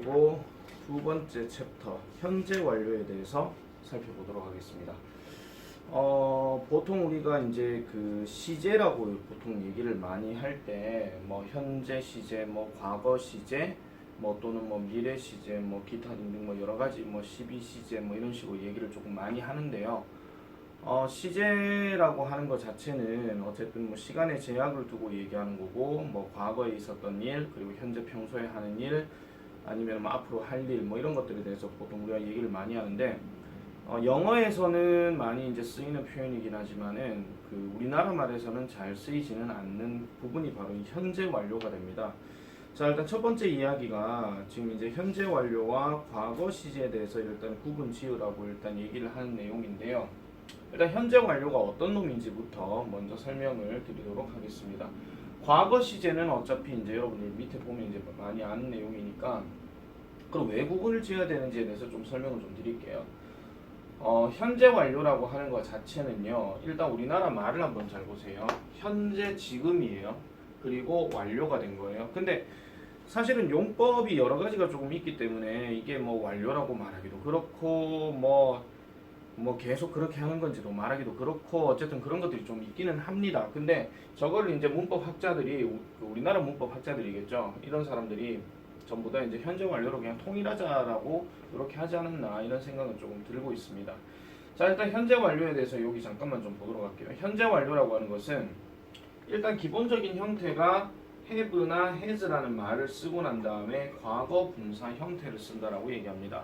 그리고 두 번째 챕터 현재 완료에 대해서 살펴보도록 하겠습니다. 보통 우리가 이제 그 시제라고 보통 얘기를 많이 할 때 뭐 현재 시제, 뭐 과거 시제, 뭐 또는 뭐 미래 시제, 뭐 기타 등등 뭐 여러 가지 뭐 12시제 뭐 이런 식으로 얘기를 조금 많이 하는데요. 시제라고 하는 것 자체는 어쨌든 뭐 시간의 제약을 두고 얘기하는 거고, 뭐 과거에 있었던 일, 그리고 현재 평소에 하는 일, 아니면 뭐 앞으로 할 일, 뭐 이런 것들에 대해서 보통 우리가 얘기를 많이 하는데, 영어에서는 많이 이제 쓰이는 표현이긴 하지만은 그 우리나라 말에서는 잘 쓰이지는 않는 부분이 바로 이 현재 완료가 됩니다. 자, 일단 첫 번째 이야기가 지금 이제 현재 완료와 과거 시제에 대해서 일단 구분 지으라고 일단 얘기를 하는 내용인데요. 일단 현재 완료가 어떤 놈인지부터 먼저 설명을 드리도록 하겠습니다. 과거 시제는 어차피 이제 여러분들 밑에 보면 이제 많이 아는 내용이니까, 그럼 왜 구분을 지어야 되는지에 대해서 좀 설명을 좀 드릴게요. 현재 완료라고 하는 것 자체는요, 일단 우리나라 말을 한번 잘 보세요. 현재 지금이에요. 그리고 완료가 된 거예요. 근데 사실은 용법이 여러 가지가 조금 있기 때문에 이게 뭐 완료라고 말하기도 그렇고, 뭐 계속 그렇게 하는 건지도 말하기도 그렇고, 어쨌든 그런 것들이 좀 있기는 합니다. 근데 저걸 이제 문법 학자들이, 우리나라 문법 학자들이겠죠, 이런 사람들이 전부 다 이제 현재 완료로 그냥 통일하자라고 이렇게 하지 않았나, 이런 생각은 조금 들고 있습니다. 자, 일단 현재 완료에 대해서 여기 잠깐만 좀 보도록 할게요. 현재 완료라고 하는 것은 일단 기본적인 형태가 have나 has라는 말을 쓰고 난 다음에 과거 분사 형태를 쓴다라고 얘기합니다.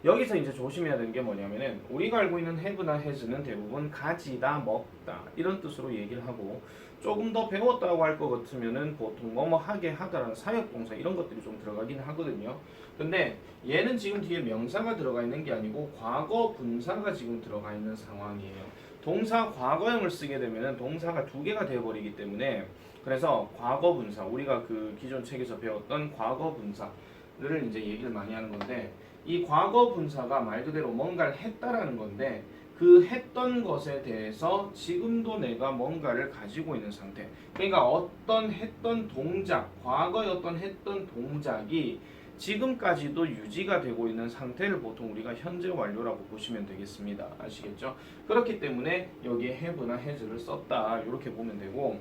여기서 이제 조심해야 되는 게 뭐냐면은, 우리가 알고 있는 have나 has는 대부분 가지다, 먹다 이런 뜻으로 얘기를 하고, 조금 더 배웠다고 할 것 같으면은 보통 뭐뭐 하게 하다라는 사역동사 이런 것들이 좀 들어가긴 하거든요. 근데 얘는 지금 뒤에 명사가 들어가 있는 게 아니고 과거 분사가 지금 들어가 있는 상황이에요. 동사 과거형을 쓰게 되면은 동사가 두 개가 되어버리기 때문에, 그래서 과거 분사, 우리가 그 기존 책에서 배웠던 과거 분사를 이제 얘기를 많이 하는 건데, 이 과거 분사가 말 그대로 뭔가를 했다라는 건데, 그 했던 것에 대해서 지금도 내가 뭔가를 가지고 있는 상태. 그러니까 어떤 했던 동작, 과거에 어떤 했던 동작이 지금까지도 유지가 되고 있는 상태를 보통 우리가 현재 완료라고 보시면 되겠습니다. 아시겠죠? 그렇기 때문에 여기에 have나 has를 썼다, 이렇게 보면 되고,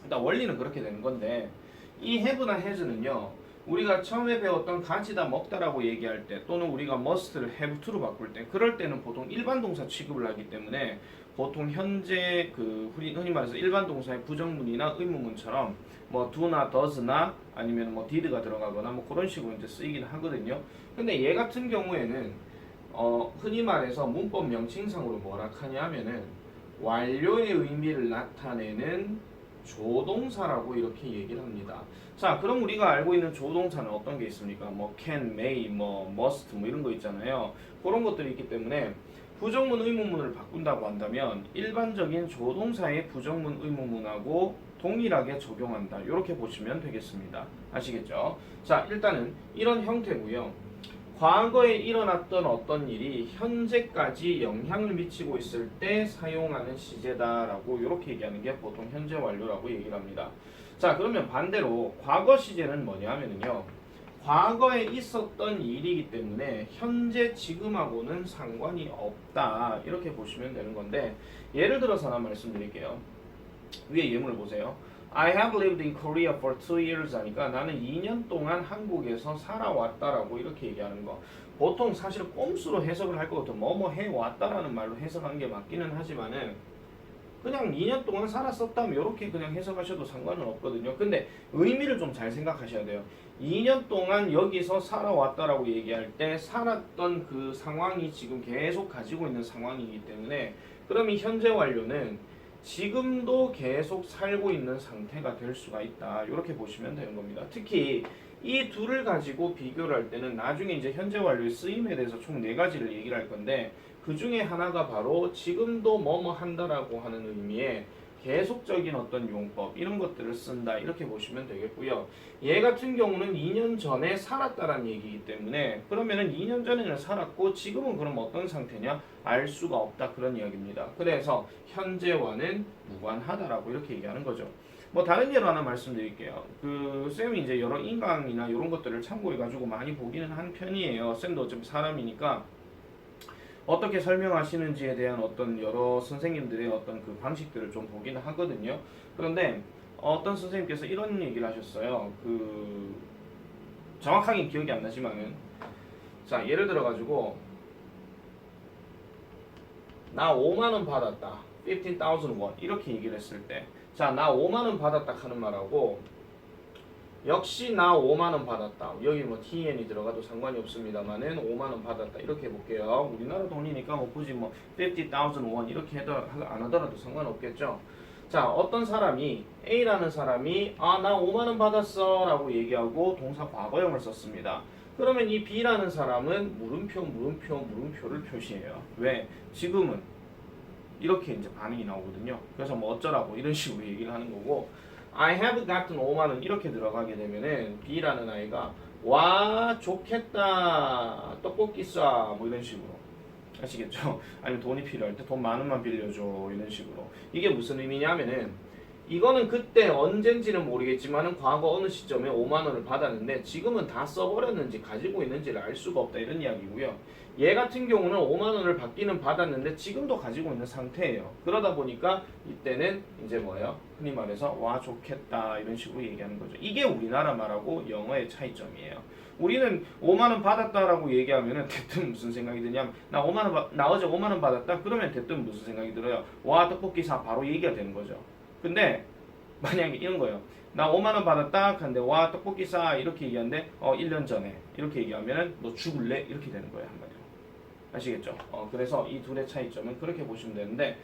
일단 원리는 그렇게 되는 건데, 이 have나 has는요, 우리가 처음에 배웠던 가지다, 먹다라고 얘기할 때, 또는 우리가 must를 have to로 바꿀 때, 그럴 때는 보통 일반 동사 취급을 하기 때문에 보통 현재 그 흔히 말해서 일반 동사의 부정문이나 의문문처럼 뭐 do나 does나 아니면 뭐 did가 들어가거나 뭐 그런 식으로 이제 쓰이긴 하거든요. 근데 얘 같은 경우에는 흔히 말해서 문법 명칭상으로 뭐라 하냐면은 완료의 의미를 나타내는 조동사라고 이렇게 얘기를 합니다. 자, 그럼 우리가 알고 있는 조동사는 어떤 게 있습니까? 뭐 can, may, 뭐 must 뭐 이런 거 있잖아요. 그런 것들이 있기 때문에 부정문 의문문을 바꾼다고 한다면 일반적인 조동사의 부정문 의문문하고 동일하게 적용한다, 이렇게 보시면 되겠습니다. 아시겠죠? 자, 일단은 이런 형태고요. 과거에 일어났던 어떤 일이 현재까지 영향을 미치고 있을 때 사용하는 시제다라고 이렇게 얘기하는 게 보통 현재 완료라고 얘기를 합니다. 자, 그러면 반대로 과거 시제는 뭐냐 하면요, 과거에 있었던 일이기 때문에 현재 지금하고는 상관이 없다, 이렇게 보시면 되는 건데, 예를 들어서 하나 말씀드릴게요. 위에 예문을 보세요. I have lived in Korea for 2 years 하니까 나는 2년 동안 한국에서 살아왔다라고 이렇게 얘기하는 거. 보통 사실 꼼수로 해석을 할 것 같아요. 뭐뭐 해왔다라는 말로 해석하는 게 맞기는 하지만은 그냥 2년 동안 살았었다면 이렇게 그냥 해석하셔도 상관은 없거든요. 근데 의미를 좀 잘 생각하셔야 돼요. 2년 동안 여기서 살아왔다라고 얘기할 때 살았던 그 상황이 지금 계속 가지고 있는 상황이기 때문에, 그럼 이 현재 완료는 지금도 계속 살고 있는 상태가 될 수가 있다, 이렇게 보시면 되는 겁니다. 특히 이 둘을 가지고 비교를 할 때는 나중에 이제 현재 완료의 쓰임에 대해서 총 4가지를 얘기를 할 건데, 그 중에 하나가 바로 지금도 뭐뭐 한다라고 하는 의미의 계속적인 어떤 용법, 이런 것들을 쓴다, 이렇게 보시면 되겠고요. 얘 같은 경우는 2년 전에 살았다라는 얘기이기 때문에, 그러면은 2년 전에는 살았고 지금은 그럼 어떤 상태냐, 알 수가 없다, 그런 이야기입니다. 그래서 현재와는 무관하다라고 이렇게 얘기하는 거죠. 뭐 다른 예로 하나 말씀드릴게요. 그 쌤이 이제 여러 인강이나 이런 것들을 참고해가지고 많이 보기는 한 편이에요. 쌤도 어차피 사람이니까 어떻게 설명하시는지에 대한 어떤 여러 선생님들의 어떤 그 방식들을 좀 보기는 하거든요. 그런데 어떤 선생님께서 이런 얘기를 하셨어요. 그 정확하게 기억이 안 나지만은 자 예를 들어가지고 나 5만 원 받았다. 15,000 원 이렇게 얘기를 했을 때 자 나 5만 원 받았다 하는 말하고 역시 나 5만 원 받았다. 여기 뭐 TN이 들어가도 상관이 없습니다만은 5만 원 받았다. 이렇게 해볼게요. 우리나라 돈이니까 뭐 굳이 뭐 50,000 원 이렇게 해도 안 하더라도 상관없겠죠. 자 어떤 사람이 A라는 사람이 아 나 5만 원 받았어 라고 얘기하고 동사 과거형을 썼습니다. 그러면 이 B라는 사람은 물음표를 표시해요. 왜? 지금은 이렇게 이제 반응이 나오거든요. 그래서 뭐 어쩌라고 이런 식으로 얘기를 하는 거고 I have gotten 5만 원 이렇게 들어가게 되면은 B라는 아이가 와 좋겠다 떡볶이 쏴 뭐 이런 식으로 아시겠죠? 아니면 돈이 필요할 때 돈 10,000원만 빌려줘 이런 식으로 이게 무슨 의미냐면은 이거는 그때 언젠지는 모르겠지만은 과거 어느 시점에 5만 원을 받았는데 지금은 다 써버렸는지 가지고 있는지를 알 수가 없다 이런 이야기고요. 얘 같은 경우는 5만 원을 받기는 받았는데 지금도 가지고 있는 상태예요. 그러다 보니까 이때는 이제 뭐예요? 흔히 말해서 와 좋겠다 이런 식으로 얘기하는 거죠. 이게 우리나라 말하고 영어의 차이점이에요. 우리는 5만 원 받았다라고 얘기하면은 대뜸 무슨 생각이 드냐면 나 어제 5만 원 받았다 그러면 대뜸 무슨 생각이 들어요? 와 떡볶이 사 바로 얘기가 되는 거죠. 근데 만약에 이런 거예요. 나 5만 원 받았다. 근데 와 떡볶이 싸 이렇게 얘기하는데 1년 전에 이렇게 얘기하면은 너 죽을래? 이렇게 되는 거예요 한마디로. 아시겠죠? 그래서 이 둘의 차이점은 그렇게 보시면 되는데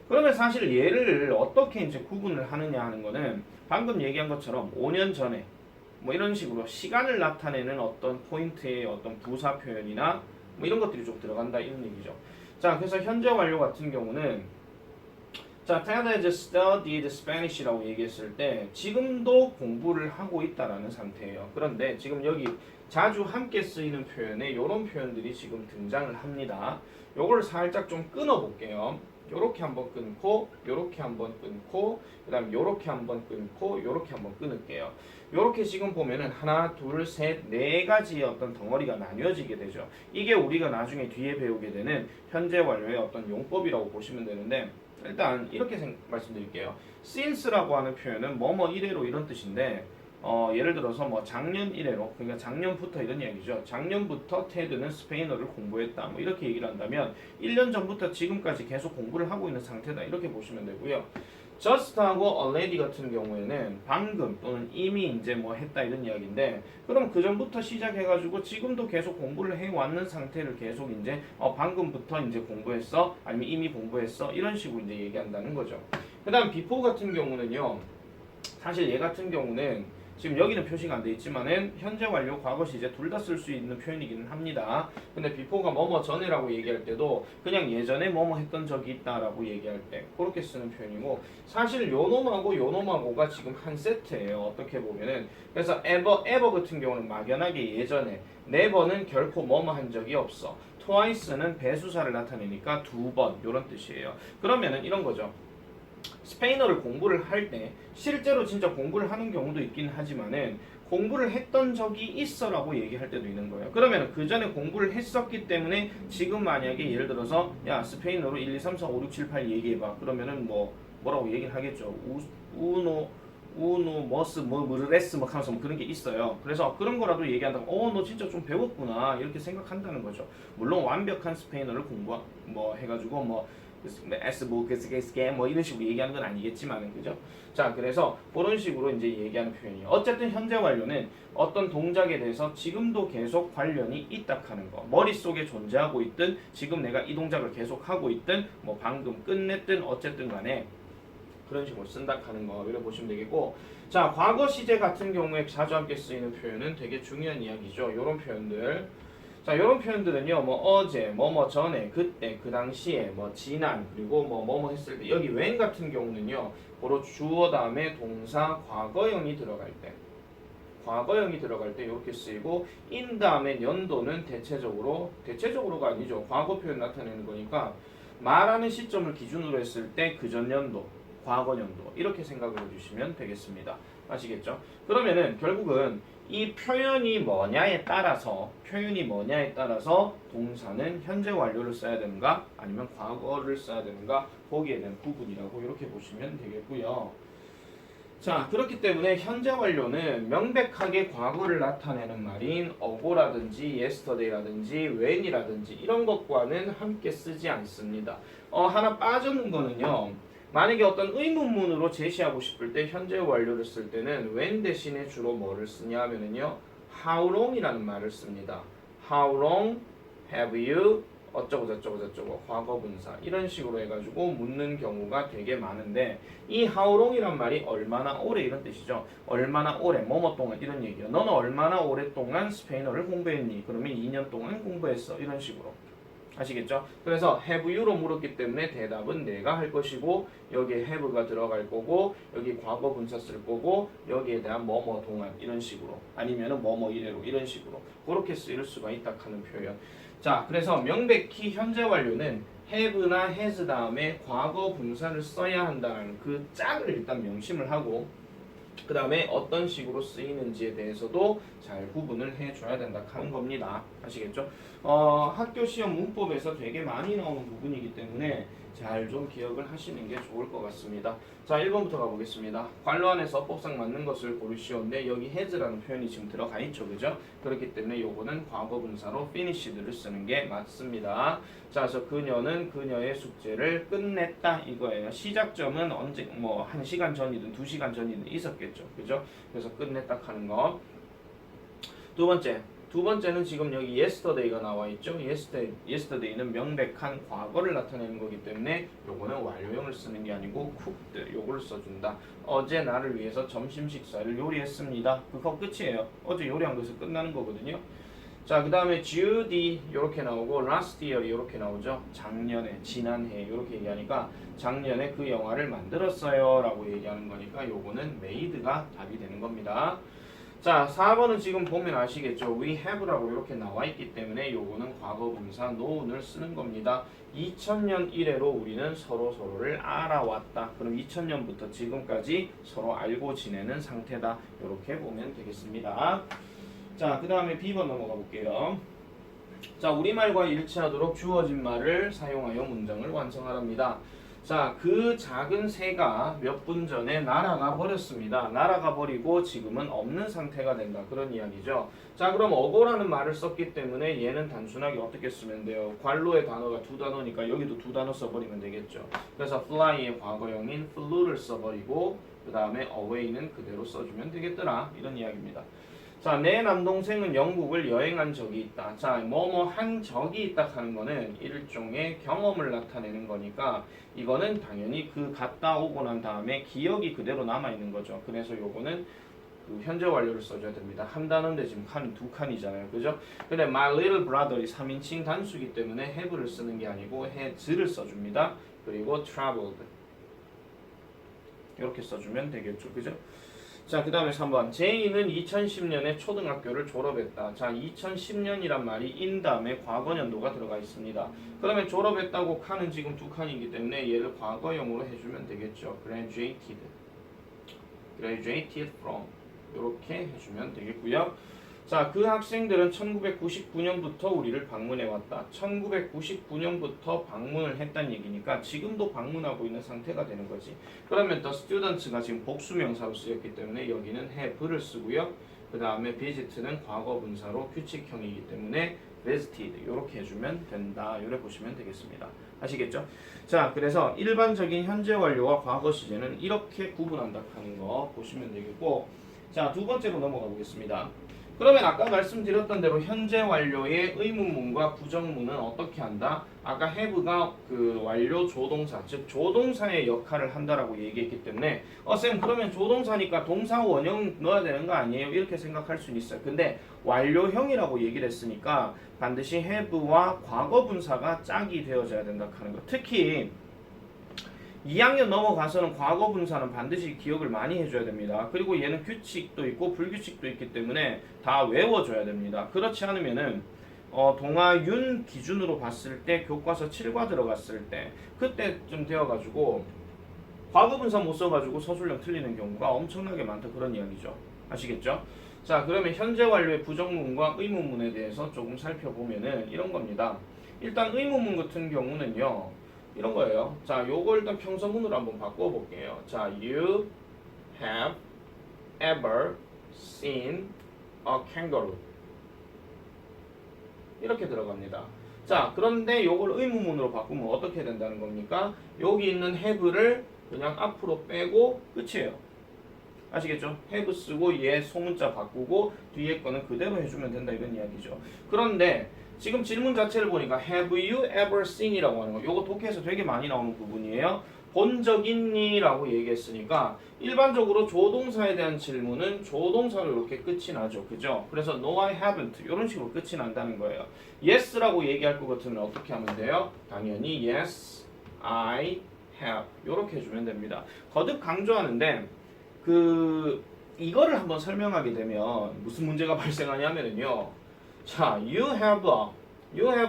그러면 사실 얘를 어떻게 이제 구분을 하느냐 하는 거는 방금 얘기한 것처럼 5년 전에 뭐 이런 식으로 시간을 나타내는 어떤 포인트의 어떤 부사 표현이나 뭐 이런 것들이 좀 들어간다 이런 얘기죠. 자 그래서 현재 완료 같은 경우는 자, Ted has studied Spanish라고 얘기했을 때 지금도 공부를 하고 있다라는 상태예요. 그런데 지금 여기 자주 함께 쓰이는 표현에 이런 표현들이 지금 등장을 합니다. 요걸 살짝 좀 끊어볼게요. 요렇게 한번 끊고 요렇게 한번 끊고 그 다음에 요렇게 한번 끊고 요렇게 한번 끊을게요. 요렇게 지금 보면은 하나 둘 셋 네 가지의 어떤 덩어리가 나뉘어지게 되죠. 이게 우리가 나중에 뒤에 배우게 되는 현재 완료의 어떤 용법이라고 보시면 되는데 일단 이렇게 말씀드릴게요. since라고 하는 표현은 뭐뭐 이래로 이런 뜻인데 예를 들어서 뭐 작년 이래로 그러니까 작년부터 이런 이야기죠. 작년부터 테드는 스페인어를 공부했다. 뭐 이렇게 얘기를 한다면 1년 전부터 지금까지 계속 공부를 하고 있는 상태다. 이렇게 보시면 되고요. just하고 already 같은 경우에는 방금 또는 이미 이제 뭐 했다 이런 이야기인데 그럼 그 전부터 시작해가지고 지금도 계속 공부를 해왔는 상태를 계속 이제 방금부터 이제 공부했어 아니면 이미 공부했어 이런 식으로 이제 얘기한다는 거죠. 그 다음 before 같은 경우는요 사실 얘 같은 경우는 지금 여기는 표시가 안 돼 있지만은 현재 완료, 과거 시제 둘 다 쓸 수 있는 표현이기는 합니다. 근데 before가 뭐뭐 전에라고 얘기할 때도 그냥 예전에 뭐뭐 했던 적이 있다라고 얘기할 때 그렇게 쓰는 표현이고 사실 요 놈하고 요 놈하고가 지금 한 세트예요. 어떻게 보면은 그래서 ever 같은 경우는 막연하게 예전에 never는 결코 뭐뭐 한 적이 없어. twice는 배수사를 나타내니까 두 번 요런 뜻이에요. 그러면은 이런 거죠. 스페인어를 공부를 할 때 실제로 진짜 공부를 하는 경우도 있긴 하지만은 공부를 했던 적이 있어라고 얘기할 때도 있는 거예요. 그러면 그 전에 공부를 했었기 때문에 지금 만약에 예를 들어서 야 스페인어로 1, 2, 3, 4, 5, 6, 7, 8 얘기해봐. 그러면은 뭐라고 얘기를 하겠죠. 우노 머스 무르레스 뭐 하면서 뭐 그런 게 있어요. 그래서 그런 거라도 얘기한다면 너 진짜 좀 배웠구나 이렇게 생각한다는 거죠. 물론 완벽한 스페인어를 공부 뭐 해가지고 뭐 이런 식으로 얘기하는 건 아니겠지만은 그죠? 자 그래서 그런 식으로 이제 얘기하는 표현이에요. 어쨌든 현재 완료는 어떤 동작에 대해서 지금도 계속 관련이 있다 하는 거. 머릿속에 존재하고 있든 지금 내가 이 동작을 계속 하고 있든 뭐 방금 끝냈든 어쨌든 간에 그런 식으로 쓴다 하는 거 이렇게 보시면 되겠고 자 과거 시제 같은 경우에 자주 함께 쓰이는 표현은 되게 중요한 이야기죠. 이런 표현들 자, 이런 표현들은요, 뭐 어제, 뭐뭐 전에, 그때, 그 당시에, 뭐 지난, 그리고 뭐뭐 했을 때 여기 when 같은 경우는요, 바로 주어 다음에 동사 과거형이 들어갈 때 이렇게 쓰이고 in 다음에 연도는 대체적으로가 아니죠. 과거 표현 나타내는 거니까 말하는 시점을 기준으로 했을 때 그전 연도 과거연도 이렇게 생각을 해주시면 되겠습니다. 아시겠죠? 그러면은 결국은 이 표현이 뭐냐에 따라서 동사는 현재 완료를 써야 되는가 아니면 과거를 써야 되는가 거기에 대한 구분이라고 이렇게 보시면 되겠고요. 자, 그렇기 때문에 현재 완료는 명백하게 과거를 나타내는 말인 ago라든지 yesterday라든지 when이라든지 이런 것과는 함께 쓰지 않습니다. 하나 빠져는 거는요. 만약에 어떤 의문문으로 제시하고 싶을 때 현재 완료를 쓸 때는 when 대신에 주로 뭐를 쓰냐 하면은요. how long이라는 말을 씁니다. how long have you 어쩌고 저쩌고 저쩌고 과거분사 이런 식으로 해가지고 묻는 경우가 되게 많은데 이 how long이란 말이 얼마나 오래 이런 뜻이죠. 얼마나 오래 뭐뭐 동안 이런 얘기예요. 너는 얼마나 오랫동안 스페인어를 공부했니? 그러면 2년 동안 공부했어 이런 식으로 아시겠죠? 그래서 have you로 물었기 때문에 대답은 내가 할 것이고 여기에 have가 들어갈 거고 여기 과거 분사 쓸 거고 여기에 대한 뭐뭐 동안 이런 식으로 아니면은 뭐뭐 이래로 이런 식으로 그렇게 쓰일 수가 있다 하는 표현. 자, 그래서 명백히 현재 완료는 have나 has 다음에 과거 분사를 써야 한다는 그 짝을 일단 명심을 하고 그 다음에 어떤 식으로 쓰이는지에 대해서도 잘 구분을 해줘야 된다 하는 겁니다. 아시겠죠? 학교 시험 문법에서 되게 많이 나오는 부분이기 때문에 잘 좀 기억을 하시는 게 좋을 것 같습니다. 자, 1번부터 가보겠습니다. 관로 안에서 법상 맞는 것을 고르시오인데 여기 has라는 표현이 지금 들어가 있죠. 그죠? 그렇기 때문에 요거는 과거 분사로 finished를 쓰는 게 맞습니다. 자, 그래서 그녀는 그녀의 숙제를 끝냈다 이거예요. 시작점은 언제 뭐 1시간 전이든 2시간 전이든 있었겠죠. 그죠? 그래서 끝냈다 하는 거. 두 번째는 지금 여기 yesterday가 나와 있죠. yesterday는 명백한 과거를 나타내는 거기 때문에 요거는 완료형을 쓰는 게 아니고 cooked 요걸 써준다. 어제 나를 위해서 점심 식사를 요리했습니다. 그거 끝이에요. 어제 요리한 것에서 끝나는 거거든요. 자, 그 다음에 Judy 이렇게 나오고 last year 이렇게 나오죠. 작년에, 지난해 이렇게 얘기하니까 작년에 그 영화를 만들었어요 라고 얘기하는 거니까 요거는 made가 답이 되는 겁니다. 자, 4번은 지금 보면 아시겠죠. we have라고 이렇게 나와 있기 때문에 요거는 과거 분사 known을 쓰는 겁니다. 2000년 이래로 우리는 서로를 알아왔다. 그럼 2000년부터 지금까지 서로 알고 지내는 상태다. 이렇게 보면 되겠습니다. 자, 그 다음에 B번 넘어가 볼게요. 자, 우리말과 일치하도록 주어진 말을 사용하여 문장을 완성하랍니다. 자, 그 작은 새가 몇 분 전에 날아가 버렸습니다. 날아가 버리고 지금은 없는 상태가 된다. 그런 이야기죠. 자, 그럼 어고라는 말을 썼기 때문에 얘는 단순하게 어떻게 쓰면 돼요? 관로의 단어가 두 단어니까 여기도 두 단어 써버리면 되겠죠. 그래서 fly의 과거형인 flew를 써버리고 그 다음에 away는 그대로 써주면 되겠더라. 이런 이야기입니다. 자, 내 남동생은 영국을 여행한 적이 있다. 자, 뭐뭐 한 적이 있다 하는 거는 일종의 경험을 나타내는 거니까 이거는 당연히 그 갔다 오고 난 다음에 기억이 그대로 남아있는 거죠. 그래서 요거는 그 현재 완료를 써줘야 됩니다. 한 단어인데 지금 칸 두 칸이잖아요. 그죠? 근데 my little brother이 3인칭 단수이기 때문에 have를 쓰는 게 아니고 has를 써줍니다. 그리고 traveled 이렇게 써주면 되겠죠. 그죠? 자, 그 다음에 3번. 제이는 2010년에 초등학교를 졸업했다. 자, 2010년이란 말이 in 다음에 과거년도가 들어가 있습니다. 그러면 졸업했다고 칸은 지금 두 칸이기 때문에 얘를 과거형으로 해주면 되겠죠. graduated from 이렇게 해주면 되겠고요. 자, 그 학생들은 1999년부터 우리를 방문해 왔다. 1999년부터 방문을 했다는 얘기니까 지금도 방문하고 있는 상태가 되는 거지. 그러면 the students가 지금 복수명사로 쓰였기 때문에 여기는 have를 쓰고요. 그 다음에 visit는 과거 분사로 규칙형이기 때문에 visited 이렇게 해주면 된다. 이렇게 보시면 되겠습니다. 아시겠죠? 자, 그래서 일반적인 현재 완료와 과거 시제는 이렇게 구분한다 하는 거 보시면 되겠고, 자, 두 번째로 넘어가 보겠습니다. 그러면 아까 말씀드렸던 대로 현재 완료의 의문문과 부정문은 어떻게 한다? 아까 have가 그 완료 조동사, 즉 조동사의 역할을 한다라고 얘기했기 때문에 쌤 그러면 조동사니까 동사 원형 넣어야 되는 거 아니에요? 이렇게 생각할 수 있어요. 근데 완료형이라고 얘기를 했으니까 반드시 have와 과거 분사가 짝이 되어져야 된다 하는 거. 특히 2학년 넘어가서는 과거 분사는 반드시 기억을 많이 해줘야 됩니다. 그리고 얘는 규칙도 있고 불규칙도 있기 때문에 다 외워줘야 됩니다. 그렇지 않으면은 동아윤 기준으로 봤을 때 교과서 7과 들어갔을 때 그때쯤 되어가지고 과거분사 못 써가지고 서술형 틀리는 경우가 엄청나게 많다 그런 이야기죠. 아시겠죠? 자, 그러면 현재 완료의 부정문과 의문문에 대해서 조금 살펴보면은 이런 겁니다. 일단 의문문 같은 경우는요, 이런 거예요. 자, 요거 일단 평서문으로 한번 바꿔볼게요. 자, you have ever seen a kangaroo. 이렇게 들어갑니다. 자, 그런데 요걸 의문문으로 바꾸면 어떻게 된다는 겁니까? 여기 있는 have를 그냥 앞으로 빼고 끝이에요. 아시겠죠? have 쓰고 얘 소문자 바꾸고 뒤에 거는 그대로 해주면 된다 이런 이야기죠. 그런데 지금 질문 자체를 보니까 have you ever seen 이라고 하는 거 요거 독해에서 되게 많이 나오는 부분이에요. 본 적 있니? 라고 얘기했으니까 일반적으로 조동사에 대한 질문은 조동사로 이렇게 끝이 나죠. 그죠? 그래서 no I haven't 이런 식으로 끝이 난다는 거예요. yes라고 얘기할 것 같으면 어떻게 하면 돼요? 당연히 yes, I have 이렇게 해주면 됩니다. 거듭 강조하는데 이거를 한번 설명하게 되면 무슨 문제가 발생하냐면요. 자, you have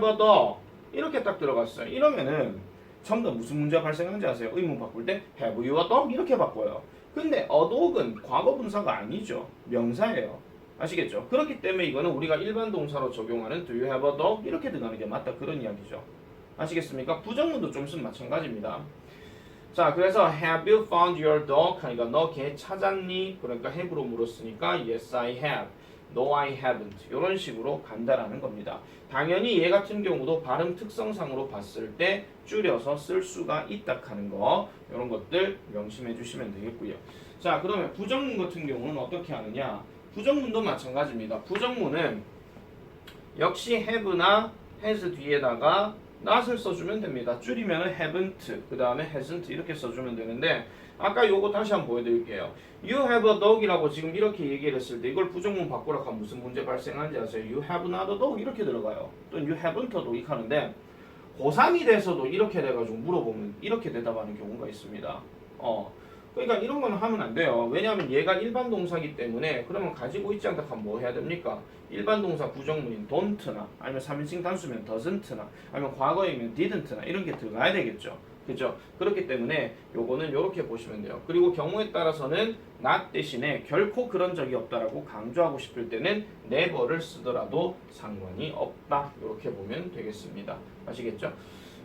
a dog 이렇게 딱 들어갔어요. 이러면은 전부 다 무슨 문제가 발생하는지 아세요? 의문 바꿀 때 have you a dog 이렇게 바꿔요. 근데 a dog은 과거 분사가 아니죠. 명사예요. 아시겠죠? 그렇기 때문에 이거는 우리가 일반 동사로 적용하는 do you have a dog 이렇게 들어가는 게 맞다 그런 이야기죠. 아시겠습니까? 부정문도 좀 있으면 마찬가지입니다. 자, 그래서 have you found your dog? 하니까 너 개 찾았니? 그러니까 have로 물었으니까 yes I have, no I haven't 이런 식으로 간다라는 겁니다. 당연히 얘 같은 경우도 발음 특성상으로 봤을 때 줄여서 쓸 수가 있다 하는 거 이런 것들 명심해 주시면 되겠고요. 자, 그러면 부정문 같은 경우는 어떻게 하느냐? 부정문도 마찬가지입니다. 부정문은 역시 have나 has 뒤에다가 not을 써주면 됩니다. 줄이면 haven't, 그 다음에 hasn't 이렇게 써주면 되는데 아까 요거 다시 한번 보여드릴게요. You have a dog이라고 지금 이렇게 얘기를 했을 때 이걸 부정문 바꾸라고 하면 무슨 문제 발생하는지 아세요? You have not a dog 이렇게 들어가요. 또는 you haven't a dog 이렇게 하는데 고3이 돼서도 이렇게 돼가지고 물어보면 이렇게 대답하는 경우가 있습니다. 그러니까 이런 거는 하면 안 돼요. 왜냐하면 얘가 일반 동사기 때문에 그러면 가지고 있지 않다 하면 뭐 해야 됩니까? 일반 동사 부정문인 don't나 아니면 3인칭 단수면 doesn't나 아니면 과거이면 didn't나 이런 게 들어가야 되겠죠. 그죠? 그렇기 때문에 요거는 이렇게 보시면 돼요. 그리고 경우에 따라서는 not 대신에 결코 그런 적이 없다라고 강조하고 싶을 때는 never를 쓰더라도 상관이 없다. 이렇게 보면 되겠습니다. 아시겠죠?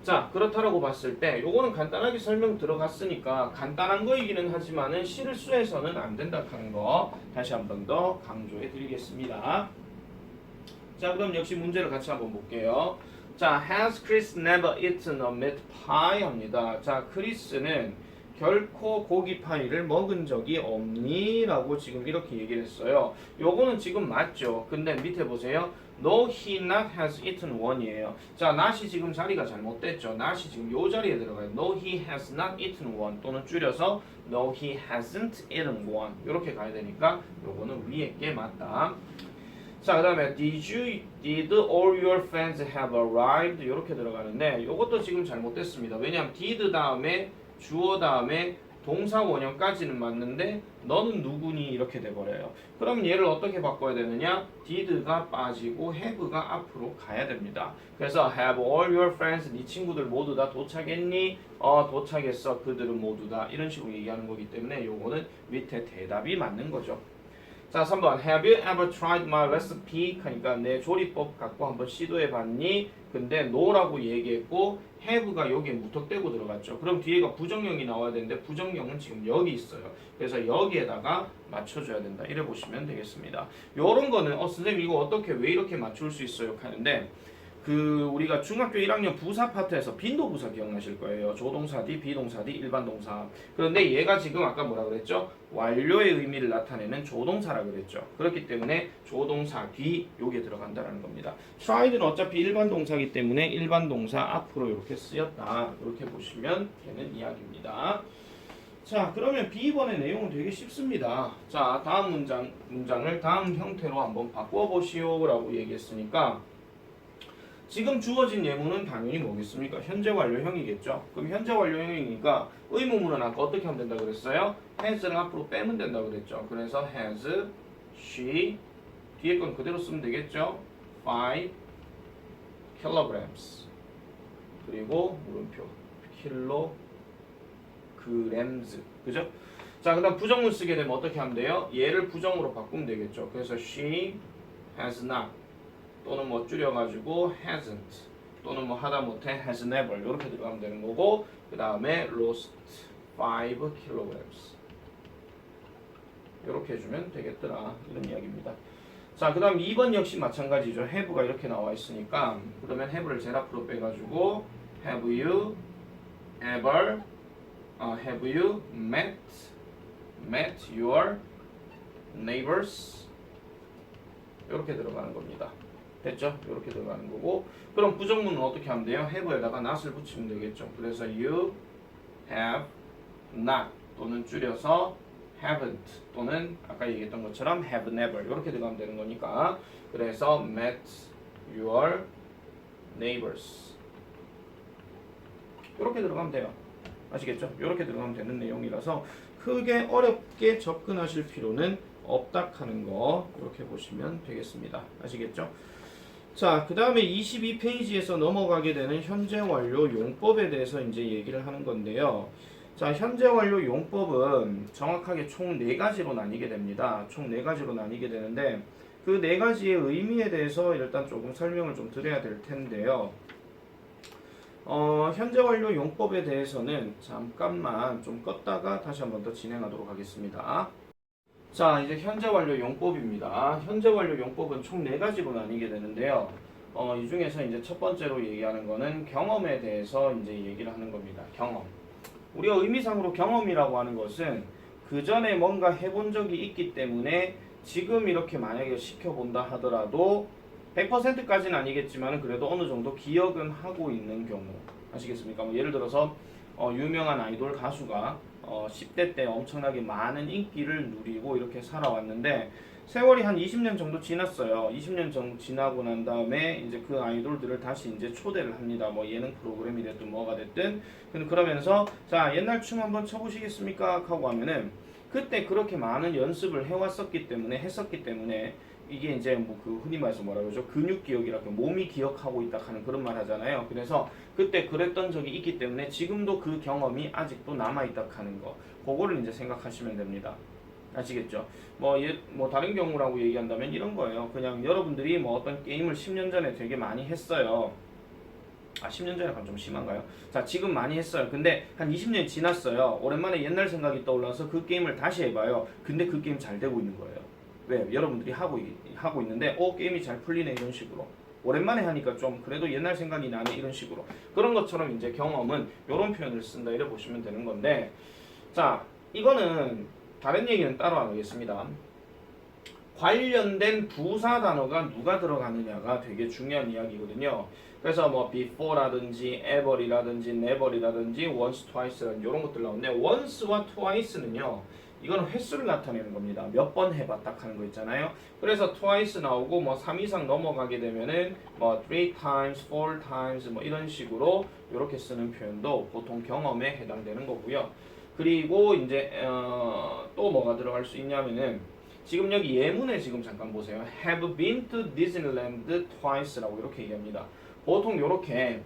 자, 그렇다라고 봤을 때 요거는 간단하게 설명 들어갔으니까 간단한 거이기는 하지만은 실수해서는 안 된다 하는 거 다시 한 번 더 강조해 드리겠습니다. 자, 그럼 역시 문제를 같이 한번 볼게요. 자, has Chris never eaten a meat pie? 합니다. 자, 크리스는 결코 고기 파이를 먹은 적이 없니? 라고 지금 이렇게 얘기를 했어요. 요거는 지금 맞죠? 근데 밑에 보세요. No, he not has eaten one이에요. 자, not이 지금 자리가 잘못됐죠. not이 지금 요 자리에 들어가요. No, he has not eaten one 또는 줄여서 No, he hasn't eaten one 이렇게 가야 되니까 요거는 위에 게 맞다. 자, 그 다음에 did all your friends have arrived? 이렇게 들어가는데 이것도 지금 잘못됐습니다. 왜냐하면 did 다음에 주어 다음에 동사 원형까지는 맞는데 너는 누구니? 이렇게 돼버려요. 그럼 얘를 어떻게 바꿔야 되느냐? did가 빠지고 have가 앞으로 가야 됩니다. 그래서 have all your friends 네 친구들 모두 다 도착했니? 도착했어. 그들은 모두 다 이런 식으로 얘기하는 거기 때문에 요거는 밑에 대답이 맞는 거죠. 자, 3번 Have you ever tried my recipe? 그러니까 내 조리법 갖고 한번 시도해 봤니? 근데 no라고 얘기했고 have가 여기에 무턱대고 들어갔죠. 그럼 뒤에가 부정형이 나와야 되는데 부정형은 지금 여기 있어요. 그래서 여기에다가 맞춰줘야 된다. 이래 보시면 되겠습니다. 요런 거는 선생님 이거 어떻게 왜 이렇게 맞출 수 있어요? 하는데 우리가 중학교 1학년 부사 파트에서 빈도부사 기억나실 거예요. 조동사 뒤, 비동사 뒤, 일반 동사. 그런데 얘가 지금 아까 뭐라 그랬죠? 완료의 의미를 나타내는 조동사라 그랬죠. 그렇기 때문에 조동사 뒤 요게 들어간다라는 겁니다. tried는 어차피 일반 동사이기 때문에 일반 동사 앞으로 이렇게 쓰였다. 이렇게 보시면 되는 이야기입니다. 자, 그러면 B번의 내용은 되게 쉽습니다. 자, 다음 문장을 다음 형태로 한번 바꿔보시오 라고 얘기했으니까 지금 주어진 예문은 당연히 뭐겠습니까? 현재 완료형이겠죠. 그럼 현재 완료형이니까 의문문은 아까 어떻게 하면 된다고 그랬어요? has를 앞으로 빼면 된다고 그랬죠. 그래서 has, she, 뒤에 건 그대로 쓰면 되겠죠. 5 kilograms 그리고 물음표 kilograms. 그죠? 자, 그 다음 부정문 쓰게 되면 어떻게 하면 돼요? 얘를 부정으로 바꾸면 되겠죠. 그래서 she has not 또는 뭐 줄여가지고 hasn't 또는 뭐 하다못해 has never 이렇게 들어가면 되는 거고 그 다음에 lost 5 kilograms 이렇게 해주면 되겠더라 이런 이야기입니다. 자, 그 다음 2번 역시 마찬가지죠. have가 이렇게 나와 있으니까 그러면 have를 제일 앞으로 빼가지고 have you ever have you met your neighbors 이렇게 들어가는 겁니다. 됐죠? 이렇게 들어가는 거고 그럼 부정문은 어떻게 하면 돼요? have에다가 not을 붙이면 되겠죠. 그래서 you have not 또는 줄여서 haven't 또는 아까 얘기했던 것처럼 have never 이렇게 들어가면 되는 거니까 그래서 met your neighbors 이렇게 들어가면 돼요. 아시겠죠? 이렇게 들어가면 되는 내용이라서 크게 어렵게 접근하실 필요는 없다 하는 거 이렇게 보시면 되겠습니다. 아시겠죠? 자, 그 다음에 22페이지에서 넘어가게 되는 현재 완료 용법에 대해서 이제 얘기를 하는 건데요. 자, 현재 완료 용법은 정확하게 총 4가지로 나뉘게 됩니다. 총 4가지로 나뉘게 되는데 그 4가지의 의미에 대해서 일단 조금 설명을 좀 드려야 될 텐데요. 현재 완료 용법에 대해서는 잠깐만 좀 껐다가 다시 한번 더 진행하도록 하겠습니다. 자, 이제 현재 완료 용법입니다. 현재 완료 용법은 총 4가지로 나뉘게 되는데요. 이 중에서 이제 첫 번째로 얘기하는 거는 경험에 대해서 이제 얘기를 하는 겁니다. 경험. 우리가 의미상으로 경험이라고 하는 것은 그 전에 뭔가 해본 적이 있기 때문에 지금 이렇게 만약에 시켜본다 하더라도 100%까지는 아니겠지만 그래도 어느 정도 기억은 하고 있는 경우 아시겠습니까? 뭐 예를 들어서 유명한 아이돌 가수가 10대 때 엄청나게 많은 인기를 누리고 이렇게 살아왔는데 세월이 한 20년 정도 지났어요. 20년 정도 지나고 난 다음에 이제 그 아이돌들을 다시 이제 초대를 합니다. 뭐 예능 프로그램이 됐든 뭐가 됐든 그러면서 자, 옛날 춤 한번 춰보시겠습니까? 하고 하면은 그때 그렇게 많은 연습을 해왔었기 때문에 했었기 때문에 이게 이제 뭐 그 흔히 말해서 뭐라 그러죠? 근육 기억이라고 몸이 기억하고 있다 하는 그런 말 하잖아요. 그래서 그때 그랬던 적이 있기 때문에 지금도 그 경험이 아직도 남아 있다 하는 거. 그거를 이제 생각하시면 됩니다. 아시겠죠? 뭐 다른 경우라고 얘기한다면 이런 거예요. 그냥 여러분들이 뭐 어떤 게임을 10년 전에 되게 많이 했어요. 10년 전에 좀 심한가요? 자, 지금 많이 했어요. 근데 한 20년이 지났어요. 오랜만에 옛날 생각이 떠올라서 그 게임을 다시 해봐요. 근데 그 게임 잘 되고 있는 거예요. 왜? 여러분들이 하고 있는데 게임이 잘 풀리네 이런 식으로. 오랜만에 하니까 좀 그래도 옛날 생각이 나네 이런 식으로. 그런 것처럼 이제 경험은 이런 표현을 쓴다 이래 보시면 되는 건데 자, 이거는 다른 얘기는 따로 안 하겠습니다. 관련된 부사 단어가 누가 들어가느냐가 되게 중요한 이야기거든요. 그래서 뭐 before라든지 ever이라든지 never이라든지 once, twice라든지 이런 것들 나오는데 once와 twice는요. 이거는 횟수를 나타내는 겁니다. 몇 번 해봤다 하는 거 있잖아요. 그래서 twice 나오고 뭐 3 이상 넘어가게 되면은 뭐 3 times, 4 times 뭐 이런 식으로 이렇게 쓰는 표현도 보통 경험에 해당되는 거고요. 그리고 이제 또 뭐가 들어갈 수 있냐면은 지금 여기 예문에 지금 잠깐 보세요. Have been to Disneyland twice라고 이렇게 얘기합니다. 보통 이렇게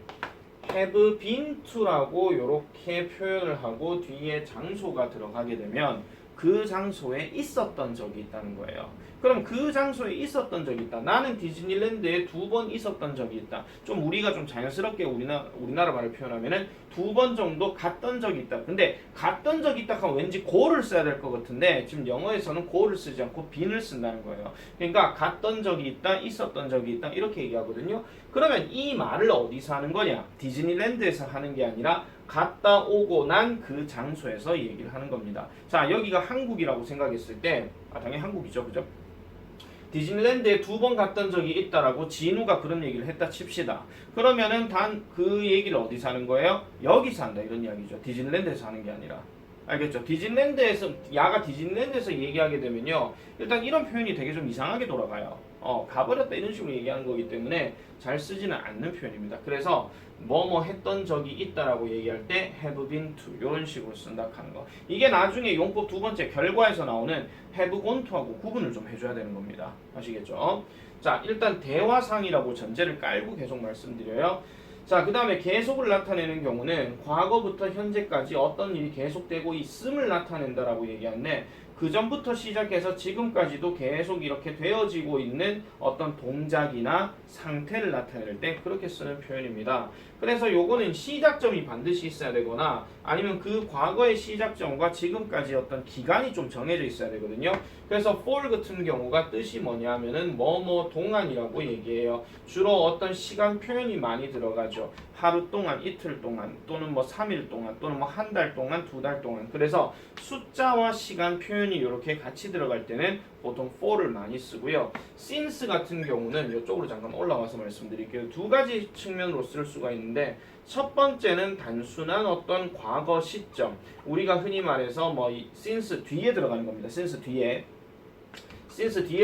have been to라고 이렇게 표현을 하고 뒤에 장소가 들어가게 되면 그 장소에 있었던 적이 있다는 거예요. 그럼 그 장소에 있었던 적이 있다. 나는 디즈니랜드에 2번 있었던 적이 있다. 좀 우리가 좀 자연스럽게 우리나라 말을 표현하면은 2번 정도 갔던 적이 있다. 근데 갔던 적이 있다 하면 왠지 go를 써야 될 것 같은데 지금 영어에서는 go를 쓰지 않고 been을 쓴다는 거예요. 그러니까 갔던 적이 있다, 있었던 적이 있다 이렇게 얘기하거든요. 그러면 이 말을 어디서 하는 거냐? 디즈니랜드에서 하는 게 아니라 갔다 오고 난 그 장소에서 얘기를 하는 겁니다. 자, 여기가 한국이라고 생각했을 때 당연히 한국이죠. 그죠? 디즈니랜드에 2번 갔던 적이 있다라고 진우가 그런 얘기를 했다 칩시다. 그러면은 단 그 얘기를 어디서 하는 거예요? 여기서 한다 이런 이야기죠. 디즈니랜드에서 하는 게 아니라. 알겠죠? 야가 디즈니랜드에서 얘기하게 되면요. 일단 이런 표현이 되게 좀 이상하게 돌아가요. 가버렸다 이런 식으로 얘기하는 거기 때문에 잘 쓰지는 않는 표현입니다. 그래서 뭐뭐 했던 적이 있다라고 얘기할 때 have been to 이런 식으로 쓴다 하는 거. 이게 나중에 용법 두 번째 결과에서 나오는 have gone to하고 구분을 좀 해줘야 되는 겁니다. 아시겠죠? 자, 일단 대화상이라고 전제를 깔고 계속 말씀드려요. 자, 그 다음에 계속을 나타내는 경우는 과거부터 현재까지 어떤 일이 계속되고 있음을 나타낸다라고 얘기하는데 그 전부터 시작해서 지금까지도 계속 이렇게 되어지고 있는 어떤 동작이나 상태를 나타낼 때 그렇게 쓰는 표현입니다. 그래서 요거는 시작점이 반드시 있어야 되거나 아니면 그 과거의 시작점과 지금까지 어떤 기간이 좀 정해져 있어야 되거든요. 그래서 for 같은 경우가 뜻이 뭐냐 하면은 뭐뭐 동안이라고 얘기해요. 주로 어떤 시간 표현이 많이 들어가죠. 하루 동안, 이틀 동안, 또는 뭐 3일 동안, 또는 뭐 한 달 동안, 두 달 동안. 그래서 숫자와 시간 표현이 이렇게 같이 들어갈 때는 보통 for를 많이 쓰고요. since 같은 경우는 이쪽으로 잠깐 올라와서 말씀드릴게요. 두 가지 측면으로 쓸 수가 있는데 첫 번째는 단순한 어떤 과거 시점. 우리가 흔히 말해서 뭐 since 뒤에 들어가는 겁니다. since 뒤에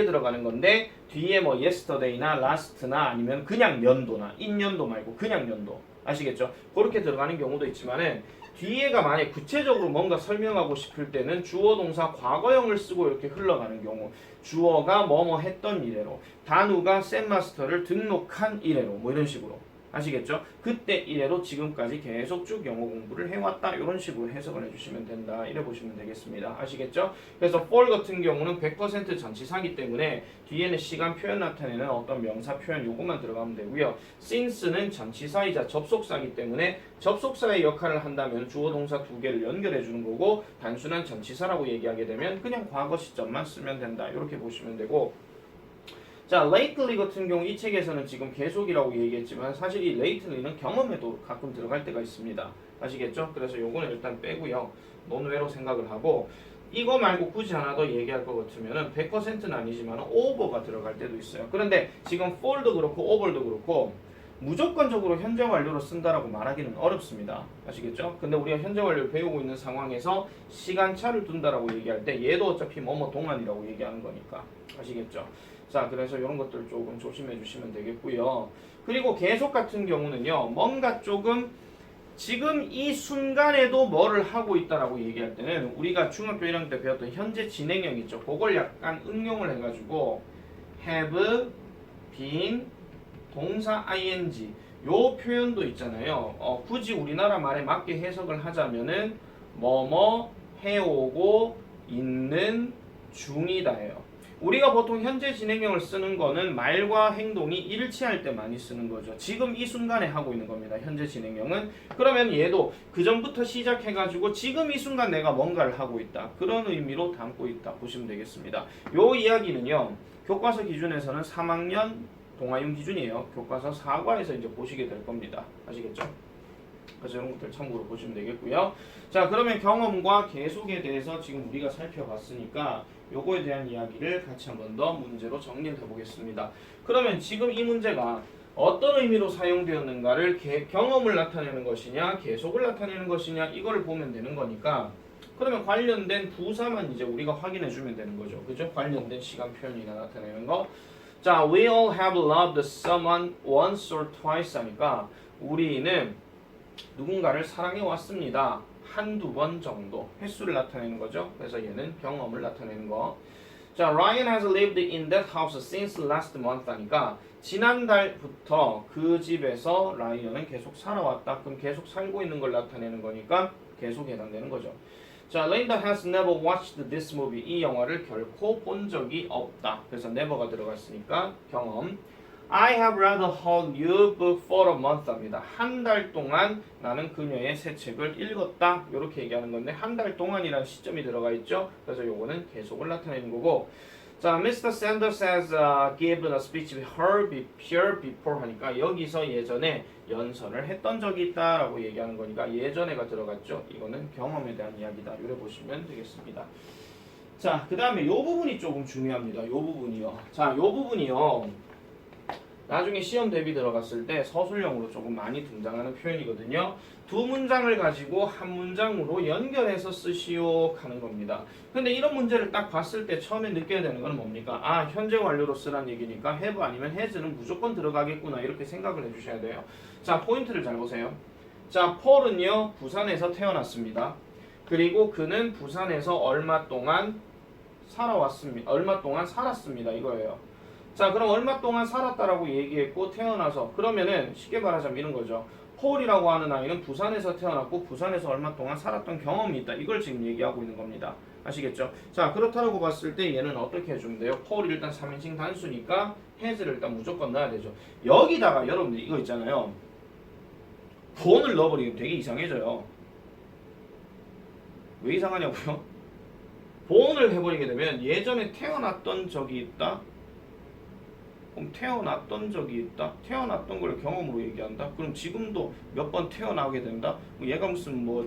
들어가는 건데 뒤에 뭐 yesterday나 last나 아니면 그냥 연도나 인연도 말고 그냥 연도 아시겠죠? 그렇게 들어가는 경우도 있지만은 뒤에가 만약 구체적으로 뭔가 설명하고 싶을 때는 주어 동사 과거형을 쓰고 이렇게 흘러가는 경우 주어가 뭐뭐 했던 이래로 단우가 쌤마스터를 등록한 이래로 뭐 이런 식으로 아시겠죠? 그때 이래로 지금까지 계속 쭉 영어 공부를 해왔다 이런 식으로 해석을 해주시면 된다 이래 보시면 되겠습니다. 아시겠죠? 그래서 for 같은 경우는 100% 전치사기 때문에 뒤에는 시간 표현 나타내는 어떤 명사 표현 요것만 들어가면 되고요. since는 전치사이자 접속사기 때문에 접속사의 역할을 한다면 주어 동사 두 개를 연결해 주는 거고 단순한 전치사라고 얘기하게 되면 그냥 과거 시점만 쓰면 된다 이렇게 보시면 되고 자, lately 같은 경우 이 책에서는 지금 계속이라고 얘기했지만 사실 이 lately는 경험에도 가끔 들어갈 때가 있습니다. 아시겠죠? 그래서 요거는 일단 빼고요. 논외로 생각을 하고 이거 말고 굳이 하나 더 얘기할 것 같으면은 100%는 아니지만 over가 들어갈 때도 있어요. 그런데 지금 for도 그렇고 over도 그렇고 무조건적으로 현재 완료로 쓴다라고 말하기는 어렵습니다. 아시겠죠? 근데 우리가 현재 완료를 배우고 있는 상황에서 시간차를 둔다라고 얘기할 때 얘도 어차피 뭐뭐 동안이라고 얘기하는 거니까. 아시겠죠? 자, 그래서 이런 것들 조금 조심해 주시면 되겠고요. 그리고 계속 같은 경우는요. 뭔가 조금 지금 이 순간에도 뭐를 하고 있다라고 얘기할 때는 우리가 중학교 1학년 때 배웠던 현재 진행형 있죠. 그걸 약간 응용을 해가지고 have, been, 동사 ing 요 표현도 있잖아요. 굳이 우리나라 말에 맞게 해석을 하자면은 뭐뭐 해오고 있는 중이다예요. 우리가 보통 현재 진행형을 쓰는 거는 말과 행동이 일치할 때 많이 쓰는 거죠. 지금 이 순간에 하고 있는 겁니다. 현재 진행형은. 그러면 얘도 그 전부터 시작해가지고 지금 이 순간 내가 뭔가를 하고 있다. 그런 의미로 담고 있다. 보시면 되겠습니다. 요 이야기는요. 교과서 기준에서는 3학년 동아용 기준이에요. 교과서 4과에서 이제 보시게 될 겁니다. 아시겠죠? 그래서 이런 것들 참고로 보시면 되겠고요. 자, 그러면 경험과 계속에 대해서 지금 우리가 살펴봤으니까 요거에 대한 이야기를 같이 한번 더 문제로 정리를 해보겠습니다. 그러면 지금 이 문제가 어떤 의미로 사용되었는가를 경험을 나타내는 것이냐 계속을 나타내는 것이냐 이거를 보면 되는 거니까 그러면 관련된 부사만 이제 우리가 확인해 주면 되는 거죠. 그죠? 관련된 시간 표현이나 나타내는 거. 자, we all have loved someone once or twice 하니까 우리는 누군가를 사랑해 왔습니다. 한두 번 정도 횟수를 나타내는 거죠. 그래서 얘는 경험을 나타내는 거. 자, Ryan has lived in that house since last month 하니까 지난달부터 그 집에서 라이언은 계속 살아왔다. 그럼 계속 살고 있는 걸 나타내는 거니까 계속 해당되는 거죠. 자, Linda has never watched this movie. 이 영화를 결코 본 적이 없다. 그래서 never가 들어갔으니까 경험. I have read the whole new book for a month 합니다. 한 달 동안 나는 그녀의 새 책을 읽었다. 이렇게 얘기하는 건데 한 달 동안이라는 시점이 들어가 있죠. 그래서 요거는 계속을 나타내는 거고. 자, Mr. Sanders has given a speech here before 하니까 여기서 예전에 연설을 했던 적이 있다라고 얘기하는 거니까 예전에가 들어갔죠. 이거는 경험에 대한 이야기다. 이래 보시면 되겠습니다. 자, 그 다음에 요 부분이 조금 중요합니다. 요 부분이요. 자, 요 부분이요. 나중에 시험 대비 들어갔을 때 서술형으로 조금 많이 등장하는 표현이거든요. 두 문장을 가지고 한 문장으로 연결해서 쓰시오 하는 겁니다. 근데 이런 문제를 딱 봤을 때 처음에 느껴야 되는 건 뭡니까? 아, 현재 완료로 쓰란 얘기니까 have 아니면 has는 무조건 들어가겠구나 이렇게 생각을 해주셔야 돼요. 자, 포인트를 잘 보세요. 자, 폴은요 부산에서 태어났습니다. 그리고 그는 부산에서 얼마 동안 살았습니다 이거예요. 자, 그럼 얼마 동안 살았다라고 얘기했고 태어나서 그러면은 쉽게 말하자면 이런 거죠. 폴이라고 하는 아이는 부산에서 태어났고 부산에서 얼마 동안 살았던 경험이 있다. 이걸 지금 얘기하고 있는 겁니다. 아시겠죠? 자, 그렇다고 봤을 때 얘는 어떻게 해주면 돼요? 폴이 일단 3인칭 단수니까 has를 일단 무조건 넣어야 되죠. 여기다가 여러분들 이거 있잖아요. 본을 넣어버리면 되게 이상해져요. 왜 이상하냐고요? 본을 해버리게 되면 예전에 태어났던 적이 있다. 그럼 태어났던 적이 있다. 태어났던 걸 경험으로 얘기한다. 그럼 지금도 몇 번 태어나게 된다. 뭐 얘가 무슨 뭐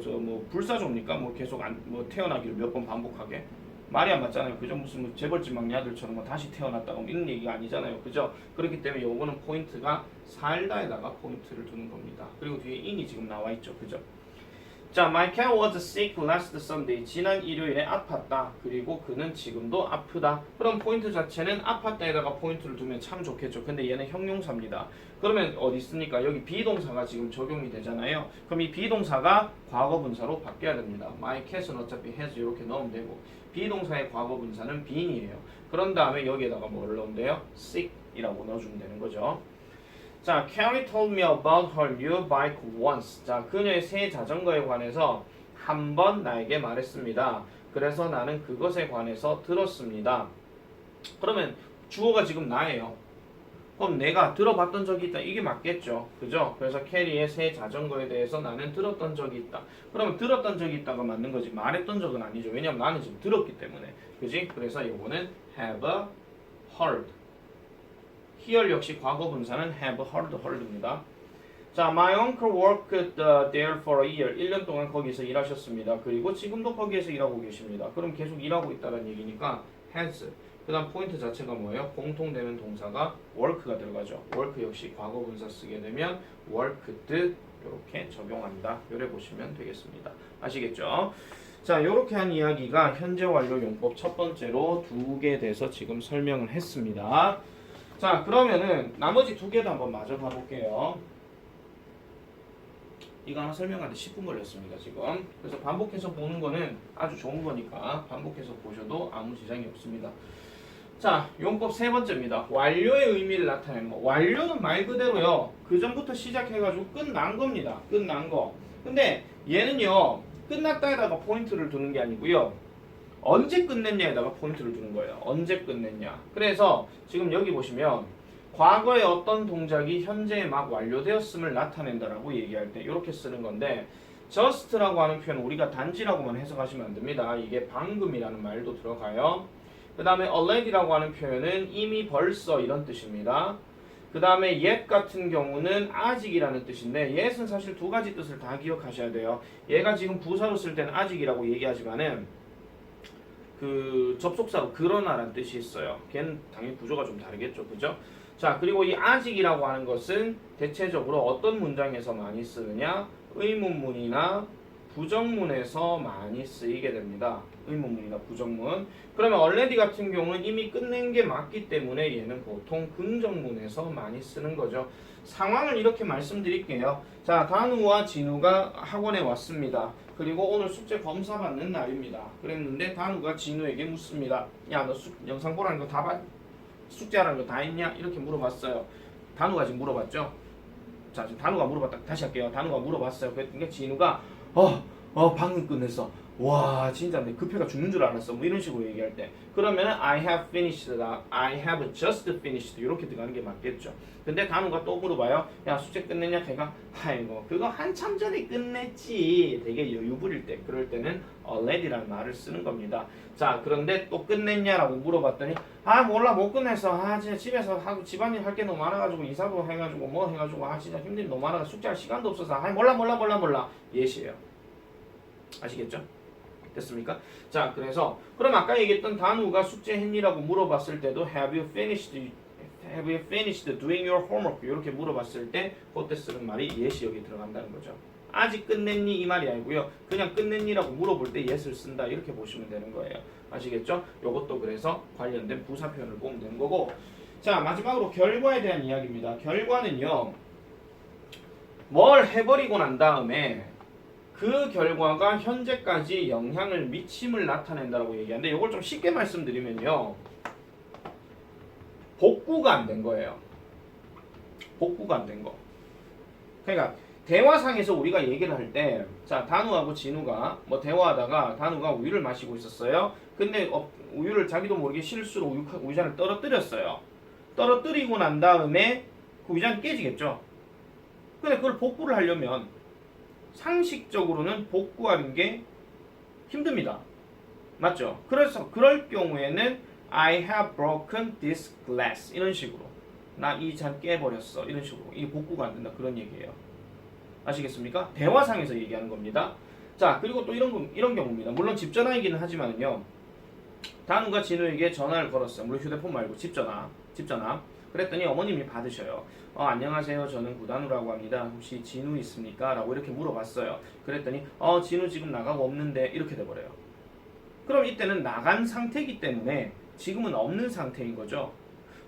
불사조입니까? 뭐 계속 뭐 태어나기를 몇 번 반복하게. 말이 안 맞잖아요. 그죠? 무슨 뭐 재벌집 막내 아들처럼 뭐 다시 태어났다고 이런 얘기가 아니잖아요. 그죠? 그렇기 때문에 요거는 포인트가 살다에다가 포인트를 두는 겁니다. 그리고 뒤에 in이 지금 나와 있죠. 그죠? 자, my cat was sick last Sunday. 지난 일요일에 아팠다. 그리고 그는 지금도 아프다. 그럼 포인트 자체는 아팠다에다가 포인트를 두면 참 좋겠죠. 근데 얘는 형용사입니다. 그러면 어디 있습니까? 여기 비동사가 지금 적용이 되잖아요. 그럼 이 비동사가 과거분사로 바뀌어야 됩니다. my cat은 어차피 has 이렇게 넣으면 되고 비동사의 과거분사는 been이에요. 그런 다음에 여기에다가 뭘 넣으면 돼요? sick이라고 넣어주면 되는 거죠. 자, Carrie told me about her new bike once. 자, 그녀의 새 자전거에 관해서 한 번 나에게 말했습니다. 그래서 나는 그것에 관해서 들었습니다. 그러면 주어가 지금 나예요. 그럼 내가 들어봤던 적이 있다. 이게 맞겠죠. 그죠? 그래서 캐리의 새 자전거에 대해서 나는 들었던 적이 있다. 그러면 들었던 적이 있다가 맞는 거지. 말했던 적은 아니죠. 왜냐면 나는 지금 들었기 때문에. 그지? 그래서 이거는 have heard. here 역시 과거 분사는 have heard입니다. 자, my uncle worked there for a year. 1년 동안 거기서 일하셨습니다. 그리고 지금도 거기에서 일하고 계십니다. 그럼 계속 일하고 있다는 얘기니까 has. 그 다음 포인트 자체가 뭐예요? 공통되는 동사가 work가 들어가죠. work 역시 과거 분사 쓰게 되면 worked 이렇게 적용한다. 요래 보시면 되겠습니다. 아시겠죠? 자, 이렇게 한 이야기가 현재 완료 용법 첫 번째로 두 개 돼서 지금 설명을 했습니다. 자, 그러면은 나머지 두 개도 한번 마저 가볼게요. 이거 하나 설명하는데 10분 걸렸습니다, 지금. 그래서 반복해서 보는 거는 아주 좋은 거니까 반복해서 보셔도 아무 지장이 없습니다. 자, 용법 세 번째입니다. 완료의 의미를 나타내는 거. 완료는 말 그대로요. 그 전부터 시작해가지고 끝난 겁니다. 끝난 거. 근데 얘는요, 끝났다에다가 포인트를 두는 게 아니고요. 언제 끝냈냐에다가 포인트를 두는 거예요. 언제 끝냈냐. 그래서 지금 여기 보시면 과거의 어떤 동작이 현재에 막 완료되었음을 나타낸다라고 얘기할 때 이렇게 쓰는 건데 just라고 하는 표현은 우리가 단지라고만 해석하시면 안 됩니다. 이게 방금이라는 말도 들어가요. 그 다음에 already라고 하는 표현은 이미 벌써 이런 뜻입니다. 그 다음에 yet 같은 경우는 아직이라는 뜻인데 yet은 사실 두 가지 뜻을 다 기억하셔야 돼요. 얘가 지금 부사로 쓸 때는 아직이라고 얘기하지만은 그 접속사로 그러나라는 뜻이 있어요. 걔는 당연히 구조가 좀 다르겠죠. 그죠? 자, 그리고 이 아직이라고 하는 것은 대체적으로 어떤 문장에서 많이 쓰느냐? 의문문이나 부정문에서 많이 쓰이게 됩니다. 의문문이나 부정문. 그러면 already 같은 경우는 이미 끝낸 게 맞기 때문에 얘는 보통 긍정문에서 많이 쓰는 거죠. 상황을 이렇게 말씀드릴게요. 자, 단우와 진우가 학원에 왔습니다. 그리고 오늘 숙제 검사 받는 날입니다. 그랬는데 단우가 진우에게 묻습니다. 야, 너 영상 보라는 거 다 봤? 숙제하라는 거 다 했냐? 이렇게 물어봤어요. 단우가 지금 물어봤죠? 자, 지금 단우가 물어봤다. 다시 할게요. 단우가 물어봤어요. 그랬더니 진우가 방금 끝냈어. 와, 진짜 내 급해가 죽는 줄 알았어. 뭐 이런 식으로 얘기할 때. 그러면은 I have finished다. I have just finished. 이렇게 들어가는 게 맞겠죠. 근데 단우가 또 물어봐요. 야, 숙제 끝냈냐? 걔가 아이고, 그거 한참 전에 끝냈지. 되게 여유 부릴 때. 그럴 때는 already라는 말을 쓰는 겁니다. 자, 그런데 또 끝냈냐라고 물어봤더니 몰라, 못 끝냈어. 진짜 집에서 하고 집안일 할 게 너무 많아가지고 이사도 해가지고 뭐 해가지고 진짜 힘들이 너무 많아서 숙제할 시간도 없어서 몰라. 예시예요. 아시겠죠? 됐습니까? 자, 그래서 그럼 아까 얘기했던 단우가 숙제했니라고 물어봤을 때도 have you finished doing your homework 이렇게 물어봤을 때 그때 쓰는 말이 yes이 여기 들어간다는 거죠. 아직 끝냈니 이 말이 아니고요. 그냥 끝냈니라고 물어볼 때 yes를 쓴다 이렇게 보시면 되는 거예요. 아시겠죠? 요것도 그래서 관련된 부사 표현을 보면 되는 거고. 자, 마지막으로 결과에 대한 이야기입니다. 결과는요, 뭘 해버리고 난 다음에 그 결과가 현재까지 영향을 미침을 나타낸다고 얘기하는데 이걸 좀 쉽게 말씀드리면요, 복구가 안 된 거예요. 복구가 안 된 거. 그러니까 대화상에서 우리가 얘기를 할 때, 자, 단우하고 진우가 뭐 대화하다가 단우가 우유를 마시고 있었어요. 근데 우유를 자기도 모르게 실수로 우유잔을 떨어뜨렸어요. 떨어뜨리고 난 다음에 그 우유잔이 깨지겠죠. 근데 그걸 복구를 하려면 상식적으로는 복구하는 게 힘듭니다. 맞죠? 그래서 그럴 경우에는 I have broken this glass 이런 식으로 나 이 잔 깨버렸어 이런 식으로 이게 복구가 안 된다 그런 얘기예요. 아시겠습니까? 대화상에서 얘기하는 겁니다. 자, 그리고 또 이런 경우입니다. 물론 집 전화이기는 하지만요. 단우가 진우에게 전화를 걸었어요. 물론 휴대폰 말고 집 전화. 그랬더니 어머님이 받으셔요. 안녕하세요. 저는 구단우라고 합니다. 혹시 진우 있습니까? 라고 이렇게 물어봤어요. 그랬더니 진우 지금 나가고 없는데 이렇게 돼버려요. 그럼 이때는 나간 상태이기 때문에 지금은 없는 상태인 거죠.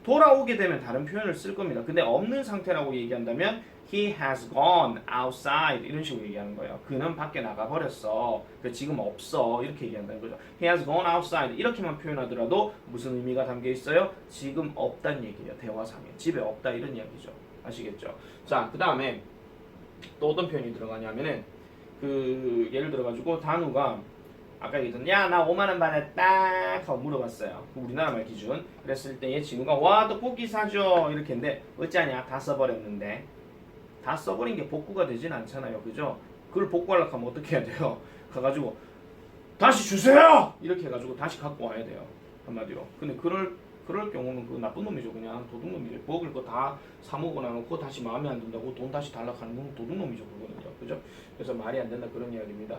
돌아오게 되면 다른 표현을 쓸 겁니다. 근데 없는 상태라고 얘기한다면 He has gone outside 이런 식으로 얘기하는 거예요. 그는 밖에 나가버렸어. 지금 없어. 이렇게 얘기한다는 거죠. He has gone outside 이렇게만 표현하더라도 무슨 의미가 담겨 있어요? 지금 없다는 얘기예요. 대화상에. 집에 없다 이런 이야기죠. 아시겠죠? 자, 그 다음에 또 어떤 표현이 들어가냐면은 예를 들어가지고 단우가 아까 얘기했던 나 5만원 받았다 하고 물어봤어요. 우리나라 말 기준. 그랬을 때 진우가 와 떡볶이 사줘 이렇게 했는데 어쩌냐 다 써버렸는데 다 써버린 게 복구가 되진 않잖아요. 그죠? 그걸 복구하려고 하면 어떻게 해야 돼요? 가가지고 다시 주세요! 이렇게 해가지고 다시 갖고 와야 돼요. 한마디로. 근데 그럴 경우는 그 나쁜 놈이죠. 그냥 도둑놈이죠. 먹을 거 다 사먹어 놔놓고 다시 마음에 안 든다고 돈 다시 달라고 하는 건 도둑놈이죠. 그거는요. 그죠? 그래서 말이 안 된다 그런 이야기입니다.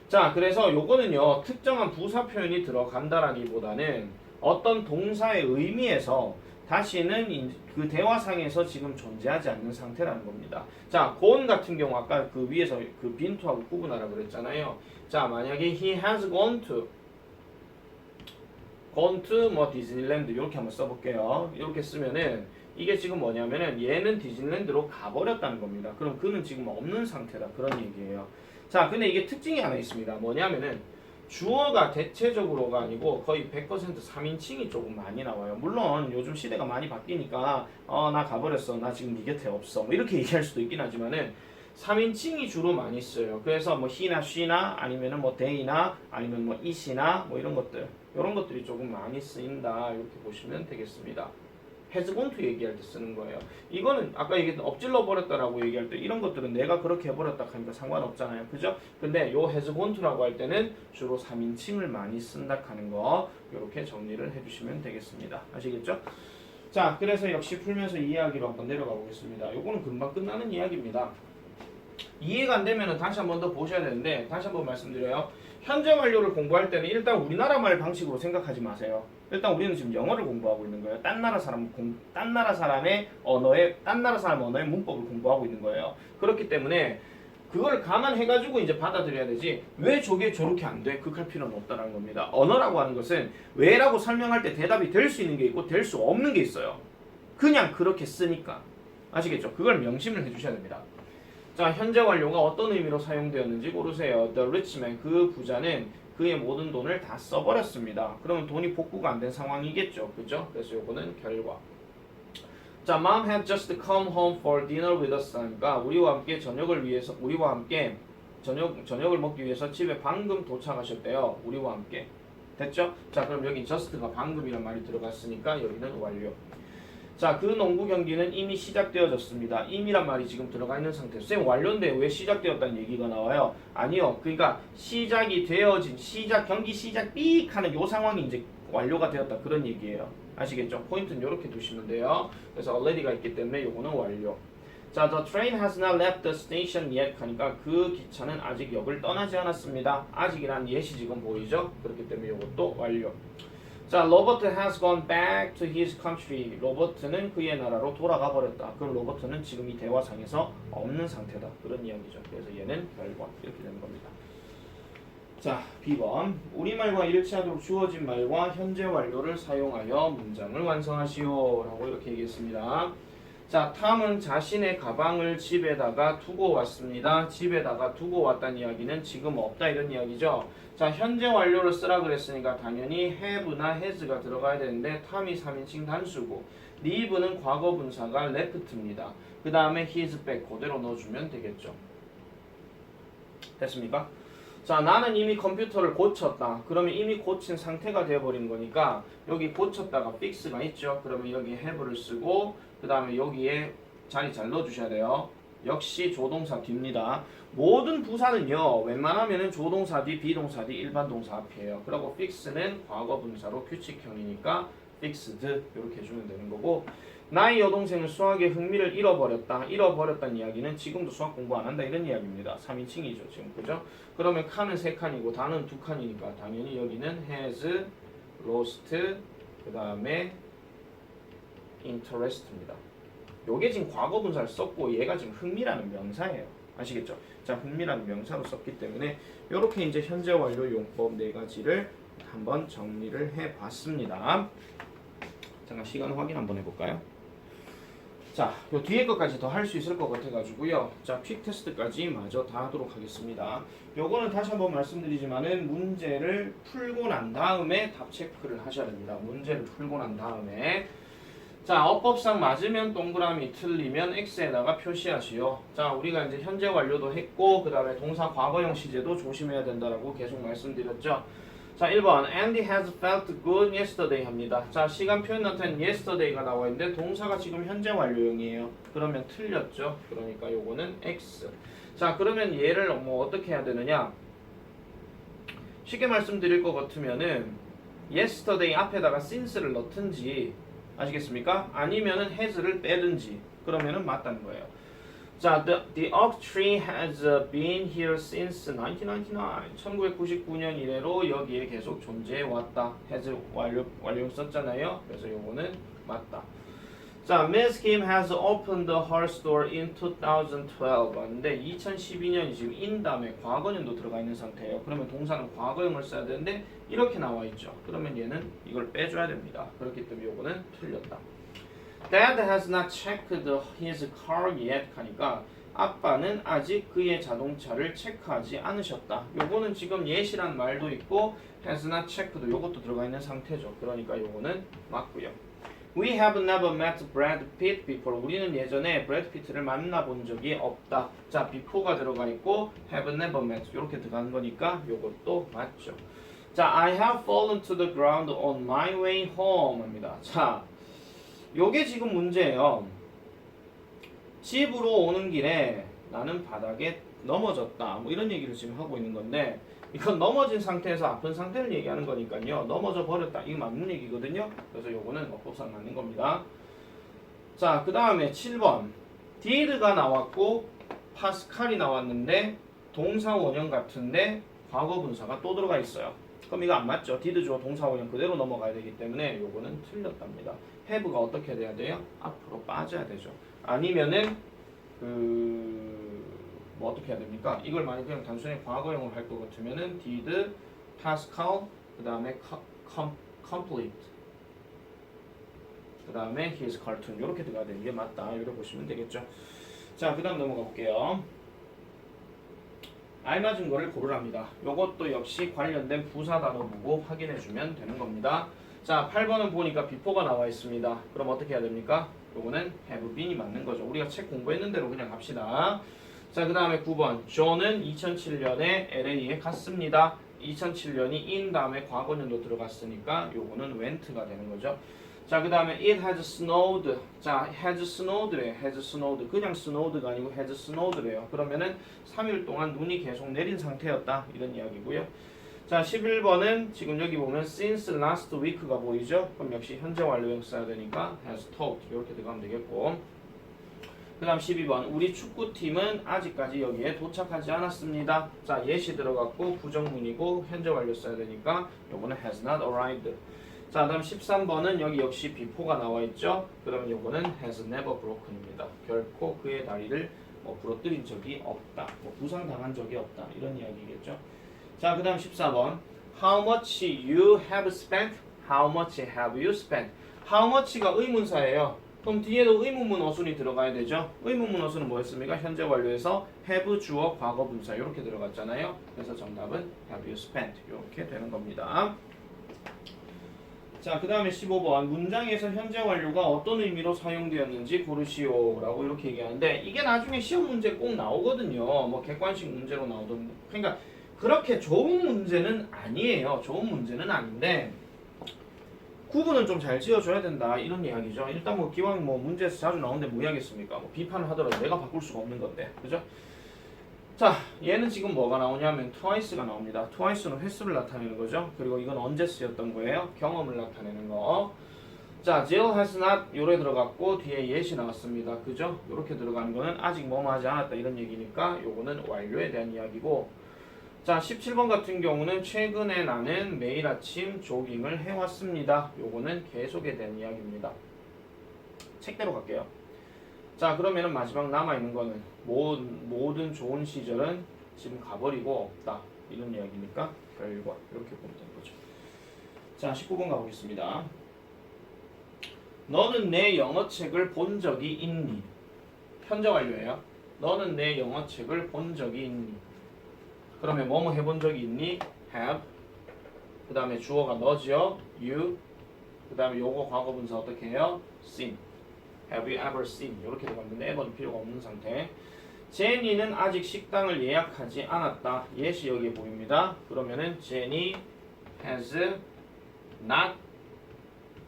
자, 그래서 요거는요. 특정한 부사 표현이 들어간다라기보다는 어떤 동사의 의미에서 다시는 그 대화상에서 지금 존재하지 않는 상태라는 겁니다. 자, gone 같은 경우 아까 그 위에서 그 빈투하고 구분하라 그랬잖아요. 자, 만약에 he has gone to 뭐 디즈니랜드 이렇게 한번 써볼게요. 이렇게 쓰면은 이게 지금 뭐냐면은 얘는 디즈니랜드로 가버렸다는 겁니다. 그럼 그는 지금 없는 상태다 그런 얘기예요. 자, 근데 이게 특징이 하나 있습니다. 뭐냐면은 주어가 대체적으로가 아니고 거의 100% 3인칭이 조금 많이 나와요. 물론 요즘 시대가 많이 바뀌니까 나 가버렸어. 나 지금 네 곁에 없어. 뭐 이렇게 얘기할 수도 있긴 하지만은 3인칭이 주로 많이 써요. 그래서 뭐 he나 she나 아니면은 뭐 they나 아니면 뭐 it이나 뭐 이런 것들이 조금 많이 쓰인다. 이렇게 보시면 되겠습니다. has gone to 얘기할 때 쓰는 거예요. 이거는 아까 얘기했던 엎질러 버렸다라고 얘기할 때 이런 것들은 내가 그렇게 해버렸다 하니까 상관없잖아요. 그죠? 근데 요 has gone to라고 할 때는 주로 3인칭을 많이 쓴다 하는 거 이렇게 정리를 해주시면 되겠습니다. 아시겠죠? 자, 그래서 역시 풀면서 이야기로 한번 내려가 보겠습니다. 요거는 금방 끝나는 이야기입니다. 이해가 안 되면 다시 한 번 더 보셔야 되는데 다시 한번 말씀드려요. 현재 완료를 공부할 때는 일단 우리나라 말 방식으로 생각하지 마세요. 일단 우리는 지금 영어를 공부하고 있는 거예요. 딴 나라 사람 언어의 문법을 공부하고 있는 거예요. 그렇기 때문에 그걸 감안해가지고 이제 받아들여야 되지 왜 저게 저렇게 안 돼? 그럴 필요는 없다는 겁니다. 언어라고 하는 것은 왜라고 설명할 때 대답이 될 수 있는 게 있고 될 수 없는 게 있어요. 그냥 그렇게 쓰니까. 아시겠죠? 그걸 명심을 해주셔야 됩니다. 자, 현재 완료가 어떤 의미로 사용되었는지 고르세요. The rich man, 그 부자는 그의 모든 돈을 다 써버렸습니다. 그러면 돈이 복구가 안 된 상황이겠죠. 그죠? 그래서 요거는 결과. 자, Mom had just come home for dinner with us. 그러니까 우리와 함께 저녁을 먹기 위해서 집에 방금 도착하셨대요. 우리와 함께. 됐죠? 자, 그럼 여기 just가 방금이란 말이 들어갔으니까 여기는 완료. 자, 그 농구 경기는 이미 시작되어졌습니다. 이미란 말이 지금 들어가 있는 상태. 쌤 완료인데 왜 시작되었다는 얘기가 나와요? 아니요. 그러니까 시작이 되어진 경기 시작 삑 하는 요 상황이 이제 완료가 되었다 그런 얘기예요. 아시겠죠? 포인트는 이렇게 두시면 돼요. 그래서 already가 있기 때문에 요거는 완료. 자, the train has not left the station yet 하니까 그 기차는 아직 역을 떠나지 않았습니다. 아직이란 예시 지금 보이죠? 그렇기 때문에 요것도 완료. 자, 로버트 has gone back to his country. 로버트는 그의 나라로 돌아가 버렸다. 그럼 로버트는 지금 이 대화상에서 없는 상태다. 그런 이야기죠. 그래서 얘는 결과 이렇게 되는 겁니다. 자, B번. 우리말과 일치하도록 주어진 말과 현재 완료를 사용하여 문장을 완성하시오. 라고 이렇게 얘기했습니다. 자, 탐은 자신의 가방을 집에다가 두고 왔습니다. 집에다가 두고 왔다는 이야기는 지금 없다 이런 이야기죠. 자, 현재 완료를 쓰라 그랬으니까 당연히 have나 has가 들어가야 되는데 탐이 3인칭 단수고 leave는 과거 분사가 left입니다. 그 다음에 his back 그대로 넣어주면 되겠죠. 됐습니까? 자, 나는 이미 컴퓨터를 고쳤다. 그러면 이미 고친 상태가 되어버린 거니까 여기 고쳤다가 fix가 있죠. 그러면 여기 have를 쓰고 그 다음에 여기에 자리 잘 넣어주셔야 돼요. 역시 조동사 뒤입니다. 모든 부사는요, 웬만하면은 조동사 뒤, 비동사 뒤, 일반 동사 앞이에요. 그리고 fix는 과거 분사로 규칙형이니까 fixed 이렇게 해주면 되는 거고, 나의 여동생은 수학에 흥미를 잃어버렸다. 잃어버렸다는 이야기는 지금도 수학 공부 안 한다 이런 이야기입니다. 3인칭이죠 지금, 그죠? 그러면 칸은 3칸이고 단은 2칸이니까 당연히 여기는 has lost 그 다음에 interest입니다. 요게 지금 과거 분사를 썼고 얘가 지금 흥미라는 명사예요. 아시겠죠? 자, 흥미라는 명사로 썼기 때문에 이렇게 이제 현재 완료 용법 4가지를 한번 정리를 해봤습니다. 잠깐 시간 확인 한번 해볼까요? 자, 요 뒤에 것까지 더 할 수 있을 것 같아가지고요. 자, 퀵 테스트까지 마저 다 하도록 하겠습니다. 요거는 다시 한번 말씀드리지만은 문제를 풀고 난 다음에 답 체크를 하셔야 됩니다. 문제를 풀고 난 다음에. 자, 어법상 맞으면 동그라미, 틀리면 X에다가 표시하시오. 자, 우리가 이제 현재 완료도 했고, 그 다음에 동사 과거형 시제도 조심해야 된다라고 계속 말씀드렸죠. 자, 1번 Andy has felt good yesterday 합니다. 자, 시간 표현 나타낸 yesterday가 나와 있는데 동사가 지금 현재 완료형이에요. 그러면 틀렸죠. 그러니까 요거는 X. 자, 그러면 얘를 뭐 어떻게 해야 되느냐? 쉽게 말씀드릴 것 같으면은 yesterday 앞에다가 since를 넣든지, 아시겠습니까? 아니면은 has를 빼든지, 그러면은 맞다는 거예요. 자, the oak tree has been here since 1999. 1999년 이래로 여기에 계속 존재해 왔다. has 완료형 썼잖아요. 그래서 요거는 맞다. 자, Miss Kim has opened her store in 2012. 근데 2012년이 지금 in 다음에 과거년도 들어가 있는 상태예요. 그러면 동사는 과거형을 써야 되는데 이렇게 나와 있죠. 그러면 얘는 이걸 빼줘야 됩니다. 그렇기 때문에 요거는 틀렸다. Dad has not checked his car yet 하니까 아빠는 아직 그의 자동차를 체크하지 않으셨다. 요거는 지금 yet이란 말도 있고 has not checked도 요것도 들어가 있는 상태죠. 그러니까 요거는 맞고요. We have never met Brad Pitt before. 우리는 예전에 브래드 피트를 만나본 적이 없다. 자, before가 들어가 있고 have never met 이렇게 들어간 거니까 요것도 맞죠. 자, I have fallen to the ground on my way home 합니다. 자, 요게 지금 문제예요. 집으로 오는 길에 나는 바닥에 넘어졌다. 뭐 이런 얘기를 지금 하고 있는 건데, 이건 넘어진 상태에서 아픈 상태를 얘기하는 거니까요. 넘어져 버렸다. 이거 맞는 얘기거든요. 그래서 요거는 어법상 맞는 겁니다. 자, 그 다음에 7번. did가 나왔고 파스칼이 나왔는데 동사 원형 같은데 과거 분사가 또 들어가 있어요. 그럼 이거 안 맞죠? did 주어 동사 원형 그대로 넘어가야 되기 때문에 요거는 틀렸답니다. have가 어떻게 돼야 돼요? 앞으로 빠져야 되죠. 아니면은 뭐 어떻게 해야 됩니까? 이걸 만약 그냥 단순히 과거형으로 할 것 같으면은 did, Pascal, 그 다음에 complete, 그 다음에 his cartoon 이렇게 들어가야 되는 게 맞다. 이렇게 보시면 되겠죠. 자, 그 다음 넘어가 볼게요. 알맞은 거를 고르랍니다. 요것도 역시 관련된 부사 단어 보고 확인해 주면 되는 겁니다. 자, 8번은 보니까 before가 나와 있습니다. 그럼 어떻게 해야 됩니까? 요거는 have been이 맞는 거죠. 우리가 책 공부했는 대로 그냥 갑시다. 자, 그 다음에 9번. 존은 2007년에 LA에 갔습니다. 2007년이 in 다음에 과거년도 들어갔으니까 요거는 went가 되는 거죠. 자, 그 다음에 it has snowed. 자, has snowed래요. has snowed. 그냥 snowed가 아니고 has snowed래요. 그러면은 3일 동안 눈이 계속 내린 상태였다. 이런 이야기고요. 자, 11번은 지금 여기 보면 since last week가 보이죠? 그럼 역시 현재 완료형 써야 되니까 has taught 이렇게 들어가면 되겠고, 그 다음 12번 우리 축구팀은 아직까지 여기에 도착하지 않았습니다. 자, yet이 들어갔고 부정문이고 현재 완료 써야 되니까 요거는 has not arrived. 자, 그 다음 13번은 여기 역시 before가 나와 있죠? 그러면 요거는 has never broken입니다. 결코 그의 다리를 부러뜨린 적이 없다. 부상당한 적이 없다. 이런 이야기겠죠? 자, 그 다음 14번 How much you have spent? How much have you spent? How much가 의문사예요. 그럼 뒤에도 의문문 어순이 들어가야 되죠. 의문문 어순은 뭐였습니까? 현재 완료에서 have 주어 과거 분사 이렇게 들어갔잖아요. 그래서 정답은 have you spent 이렇게 되는 겁니다. 자, 그 다음에 15번 문장에서 현재 완료가 어떤 의미로 사용되었는지 고르시오 라고 이렇게 얘기하는데 이게 나중에 시험 문제 꼭 나오거든요. 뭐 객관식 문제로 나오던 그러니까 그렇게 좋은 문제는 아니에요. 좋은 문제는 아닌데 구분은 좀 잘 지어줘야 된다 이런 이야기죠. 일단 뭐 기왕 뭐 문제에서 자주 나오는데 뭐 하겠습니까? 뭐 비판을 하더라도 내가 바꿀 수가 없는 건데 그죠? 자, 얘는 지금 뭐가 나오냐면 twice가 나옵니다. twice는 횟수를 나타내는 거죠. 그리고 이건 언제 쓰였던 거예요? 경험을 나타내는 거. 자, Jill has not 요래 들어갔고 뒤에 yet이 나왔습니다. 그죠? 이렇게 들어가는 거는 아직 뭐뭐 하지 않았다 이런 얘기니까 요거는 완료에 대한 이야기고 자, 17번 같은 경우는 최근에 나는 매일 아침 조깅을 해왔습니다. 요거는 계속에 대한 이야기입니다. 책대로 갈게요. 자, 그러면은 마지막 남아있는 거는 모든 좋은 시절은 지금 가버리고 없다 이런 이야기니까 결과 이렇게 보면 되는 거죠. 자, 19번 가보겠습니다. 너는 내 영어책을 본 적이 있니? 현재 완료예요. 너는 내 영어책을 본 적이 있니? 그러면 뭐뭐 해본 적이 있니? have. 그 다음에 주어가 너지요. you. 그 다음에 요거 과거분사 어떻게 해요? seen. Have you ever seen? 이렇게 들어갔는데 ever는 필요가 없는 상태. 제니는 아직 식당을 예약하지 않았다. 예시 여기에 보입니다. 그러면은 Jenny has not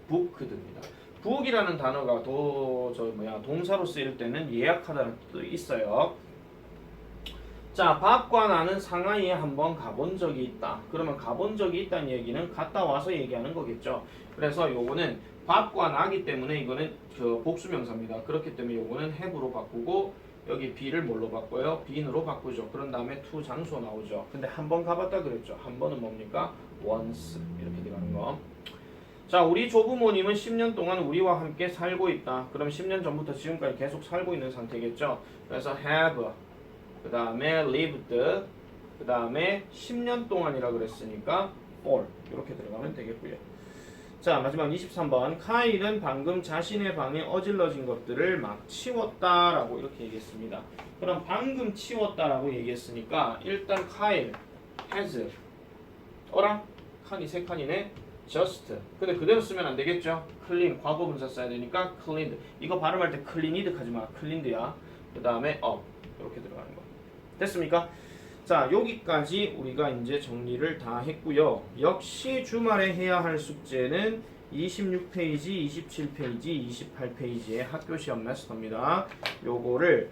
booked입니다. book이라는 단어가 동사로 쓰일 때는 예약하다는 뜻도 있어요. 자, 밥과 나는 상하이에 한번 가본 적이 있다. 그러면 가본 적이 있다는 얘기는 갔다 와서 얘기하는 거겠죠. 그래서 요거는 밥과 나기 때문에 이거는 복수명사입니다. 그렇기 때문에 요거는 have로 바꾸고 여기 be를 뭘로 바꿔요? been으로 바꾸죠. 그런 다음에 to 장소 나오죠. 근데 한 번 가봤다 그랬죠. 한 번은 뭡니까? once 이렇게 들어가는 거. 자, 우리 조부모님은 10년 동안 우리와 함께 살고 있다. 그럼 10년 전부터 지금까지 계속 살고 있는 상태겠죠. 그래서 have 그 다음에 lived 그 다음에 10년 동안이라 그랬으니까 for 이렇게 들어가면 되겠고요. 자, 마지막 23번 카일은 방금 자신의 방에 어질러진 것들을 막 치웠다라고 이렇게 얘기했습니다. 그럼 방금 치웠다라고 얘기했으니까 일단 카일 has 어랑 칸이 세 칸이네. just 근데 그대로 쓰면 안 되겠죠. clean 과거분사 써야 되니까 cleaned 이거 발음할 때 cleaned 하지마. cleaned야. 그 다음에 up 이렇게 들어가는 거 됐습니까? 자, 여기까지 우리가 이제 정리를 다 했고요. 역시 주말에 해야 할 숙제는 26페이지, 27페이지, 28페이지의 학교시험 마스터입니다. 요거를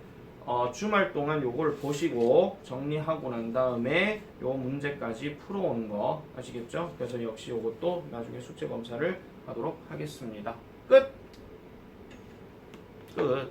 주말 동안 요걸 보시고 정리하고 난 다음에 요 문제까지 풀어오는 거 아시겠죠? 그래서 역시 요것도 나중에 숙제 검사를 하도록 하겠습니다. 끝! 끝!